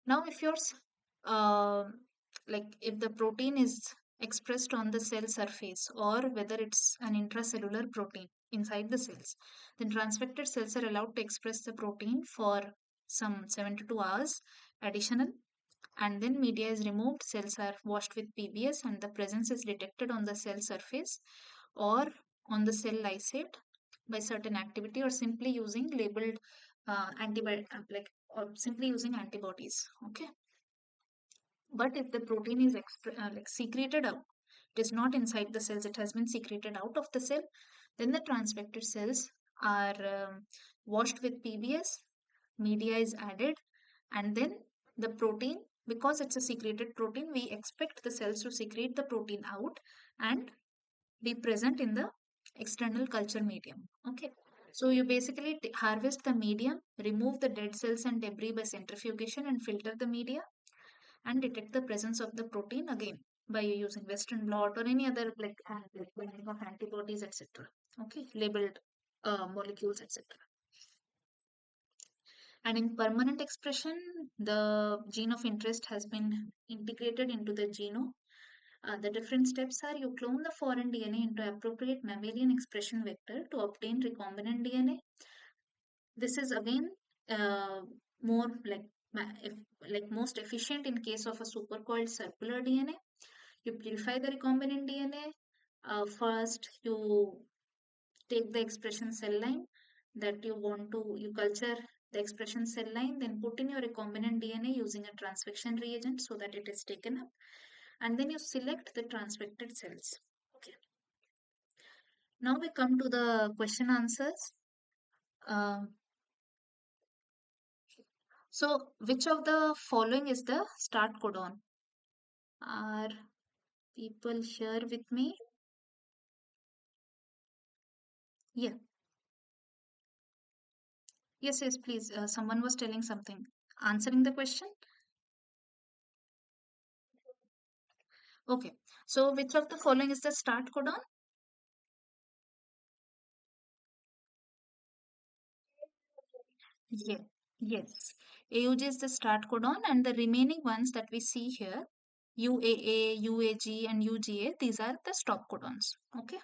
Now, if yours, uh, like if the protein is expressed on the cell surface or whether it's an intracellular protein inside the cells, then transfected cells are allowed to express the protein for some 72 hours additional. and then media is removed, cells are washed with PBS, and the presence is detected on the cell surface or on the cell lysate by certain activity, or simply using labeled antibody, or simply using antibodies. Okay. But if the protein is secreted out, it is not inside the cells, it has been secreted out of the cell, then the transfected cells are washed with PBS, media is added, and then the protein, because it's a secreted protein, we expect the cells to secrete the protein out and be present in the external culture medium. Okay. So you basically harvest the medium, remove the dead cells and debris by centrifugation, and filter the media and detect the presence of the protein again by using Western blot or any other like binding of antibodies, etc. Okay, labeled molecules, etc. And in permanent expression, the gene of interest has been integrated into the genome. The different steps are: you clone the foreign DNA into appropriate mammalian expression vector to obtain recombinant DNA. This is again more like most efficient in case of a supercoiled circular DNA. You purify the recombinant DNA. First, you take the expression cell line that you culture the expression cell line, then put in your recombinant DNA using a transfection reagent so that it is taken up, and then you select the transfected cells. Okay. Now we come to the question answers. Um, so, which of the following is the start codon? Are people here with me? Yeah. Yes, yes, please. Someone was telling something. Answering the question? Okay. So, which of the following is the start codon? Yeah. Yes. AUG is the start codon, and the remaining ones that we see here, UAA, UAG, and UGA, these are the stop codons. Okay.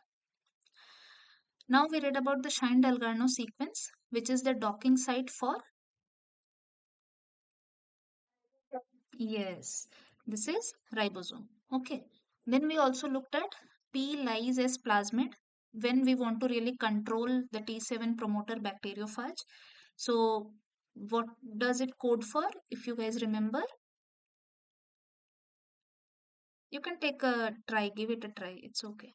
Now we read about the Shine-Dalgarno sequence, which is the docking site for. Yes, this is ribosome. Okay. Then we also looked at P lyse as plasmid when we want to really control the T7 promoter bacteriophage. So what does it code for? If you guys remember, you can take a try, give it a try. It's okay.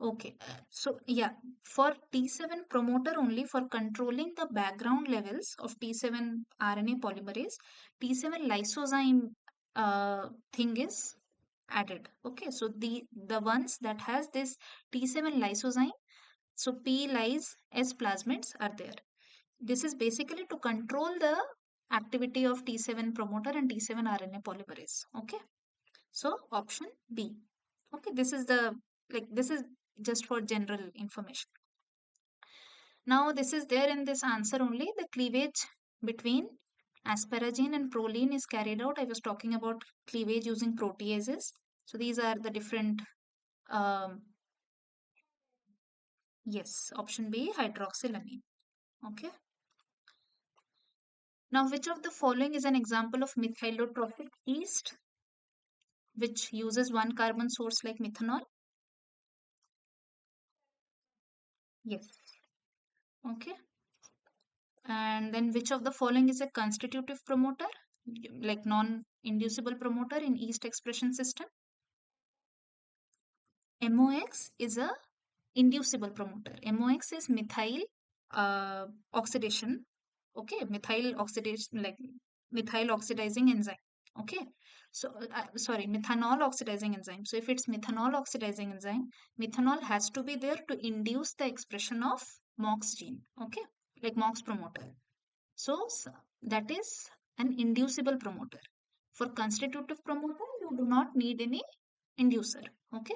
Okay, so yeah, for T7 promoter only, for controlling the background levels of T7 RNA polymerase, T7 lysozyme thing is added. Okay, so the ones that has this T7 lysozyme, so P lyse S plasmids are there. This is basically to control the activity of T7 promoter and T7 RNA polymerase. Okay. So option B. Okay, this is just for general information. Now this is there in this answer only. The cleavage between asparagine and proline is carried out. I was talking about cleavage using proteases. So these are the different. Um, yes, option B, hydroxylamine. Okay. Now, which of the following is an example of methylotrophic yeast, which uses one carbon source like methanol? Yes. Okay. And then which of the following is a constitutive promoter, like non-inducible promoter in yeast expression system? MOX is a inducible promoter. MOX is methyl oxidation. Okay, methyl oxidation, like methyl oxidizing enzyme. Okay, so sorry, methanol oxidizing enzyme. So if it's methanol oxidizing enzyme, methanol has to be there to induce the expression of MOX gene. Okay, like MOX promoter. So that is an inducible promoter. For constitutive promoter, you do not need any inducer. Okay.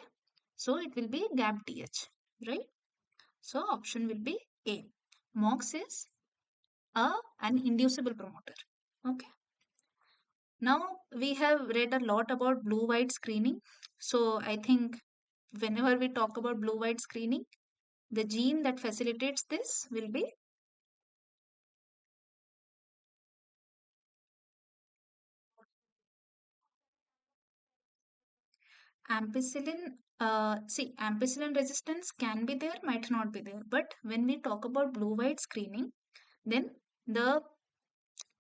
So it will be GAPDH, right? So option will be A. MOX is an inducible promoter. Okay. Now we have read a lot about blue-white screening. So I think whenever we talk about blue-white screening, the gene that facilitates this will be Ampicillin, see, ampicillin resistance can be there, might not be there. But when we talk about blue-white screening, then the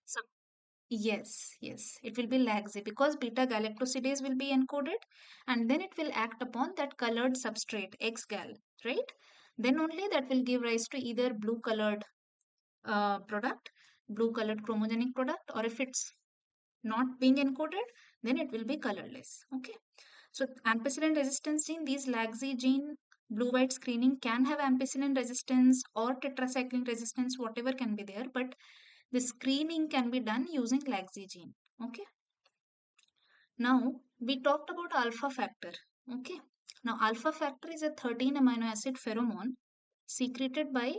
sub- yes, yes, it will be laxy because beta galactosidase will be encoded, and then it will act upon that colored substrate, X-gal, right? Then only that will give rise to either blue colored product, blue colored chromogenic product, or if it's not being encoded, then it will be colorless. Okay. So ampicillin resistance gene, these laxi gene, blue-white screening can have ampicillin resistance or tetracycline resistance, whatever can be there, but the screening can be done using laxi gene. Okay. Now we talked about alpha factor. Okay. Now alpha factor is a 13 amino acid pheromone secreted by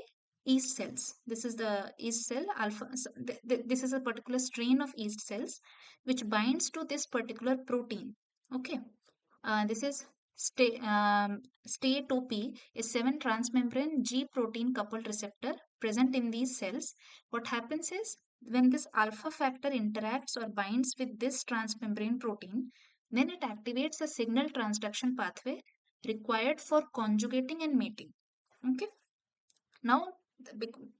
yeast cells. This is the yeast cell alpha. So this is a particular strain of yeast cells which binds to this particular protein. Okay. This is STATOP, a 7 transmembrane G protein coupled receptor present in these cells. What happens is when this alpha factor interacts or binds with this transmembrane protein, then it activates a signal transduction pathway required for conjugating and mating. Okay. Now,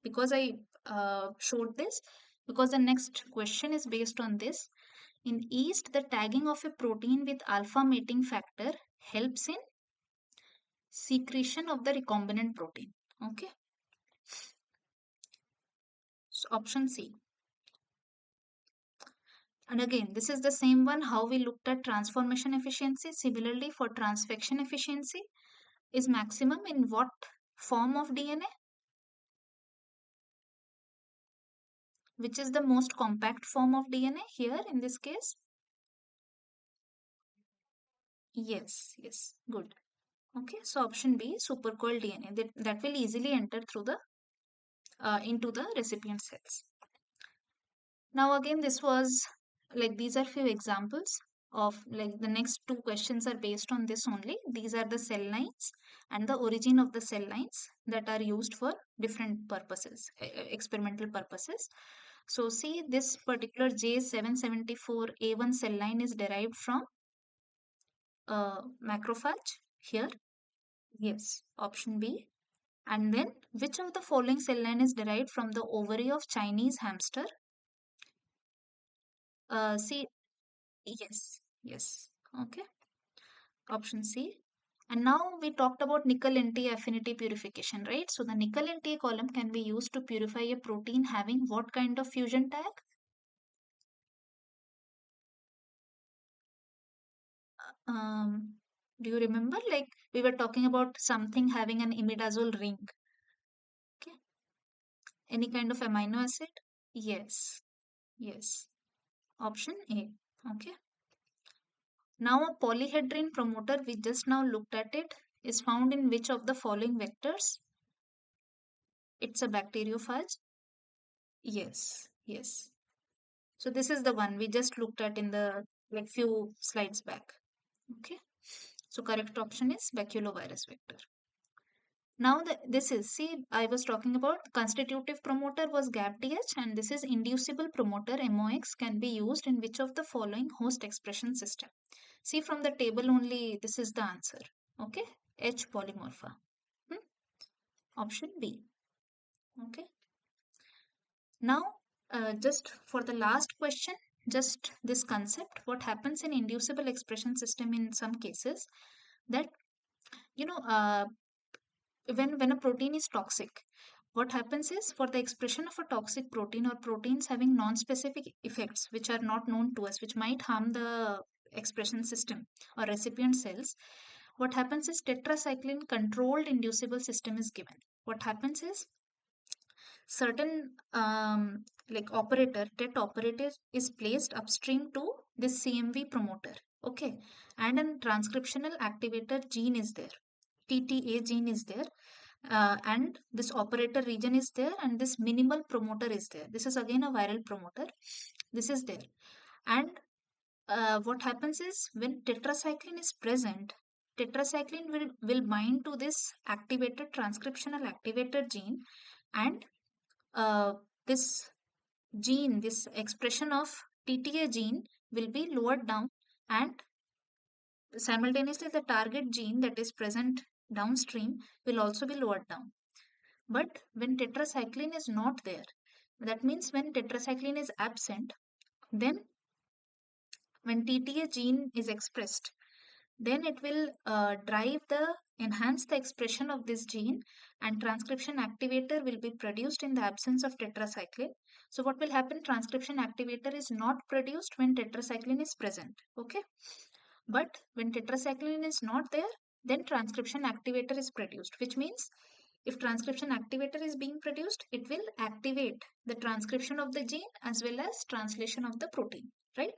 because I showed this, because the next question is based on this. In yeast, the tagging of a protein with alpha mating factor helps in secretion of the recombinant protein. Okay. So option C. And again, this is the same one how we looked at transformation efficiency. Similarly, for transfection efficiency is maximum in what form of DNA? Which is the most compact form of DNA here in this case? Yes, yes, good. Okay, so option B, supercoiled DNA, that will easily enter through the into the recipient cells. Now again, this was like these are few examples of like the next two questions are based on this only. These are the cell lines and the origin of the cell lines that are used for different purposes, experimental purposes. So see this particular J774A1 cell line is derived from macrophage here. Yes, option B. And then which of the following cell line is derived from the ovary of Chinese hamster? See, yes, yes. Okay, option C. And now we talked about nickel NT affinity purification, right? So the nickel NT column can be used to purify a protein having what kind of fusion tag? Um, do you remember? Like we were talking about something having an imidazole ring. Okay, any kind of amino acid? Yes, yes. Option A. Okay. Now a polyhedrine promoter, we just now looked at it, is found in which of the following vectors? It's a bacteriophage. Yes, yes. So this is the one we just looked at in the like few slides back. Okay. So correct option is baculovirus vector. Now this is, see, I was talking about constitutive promoter was GAPDH and this is inducible promoter MOX can be used in which of the following host expression system. See from the table only this is the answer. Okay. H polymorpha. Hmm? Option B. Okay. Now, just for the last question, just this concept, what happens in inducible expression system in some cases that, you know, when a protein is toxic, what happens is for the expression of a toxic protein or proteins having non-specific effects which are not known to us, which might harm the expression system or recipient cells, what happens is tetracycline controlled inducible system is given. What happens is certain like operator tet operator is placed upstream to this CMV promoter, okay, and a transcriptional activator gene is there, TTA gene is there, and this operator region is there and this minimal promoter is there. This is again a viral promoter, this is there. And what happens is when tetracycline is present, tetracycline will bind to this activated transcriptional activator gene, and uh, this gene, this expression of TTA gene will be lowered down, and simultaneously the target gene that is present downstream will also be lowered down. But when tetracycline is not there, that means when tetracycline is absent, then when TTA gene is expressed, then it will enhance the expression of this gene, and transcription activator will be produced in the absence of tetracycline. So what will happen? Transcription activator is not produced when tetracycline is present. Okay. But when tetracycline is not there, then transcription activator is produced, which means if transcription activator is being produced, it will activate the transcription of the gene as well as translation of the protein, right?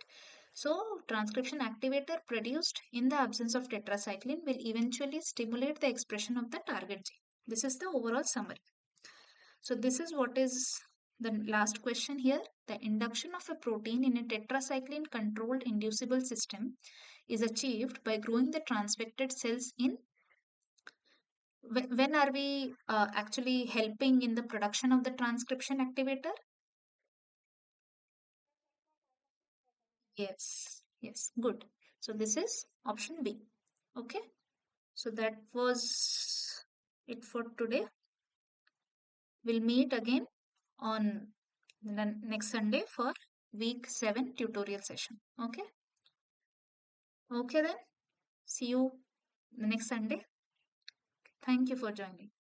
So transcription activator produced in the absence of tetracycline will eventually stimulate the expression of the target gene. This is the overall summary. So this is what is the last question here. The induction of a protein in a tetracycline controlled inducible system is achieved by growing the transfected cells in. When are we actually helping in the production of the transcription activator? Yes, yes, good. So this is option B. Okay, so that was it for today. We'll meet again on the next Sunday for week 7 tutorial session. Okay, okay then. See you the next Sunday. Thank you for joining.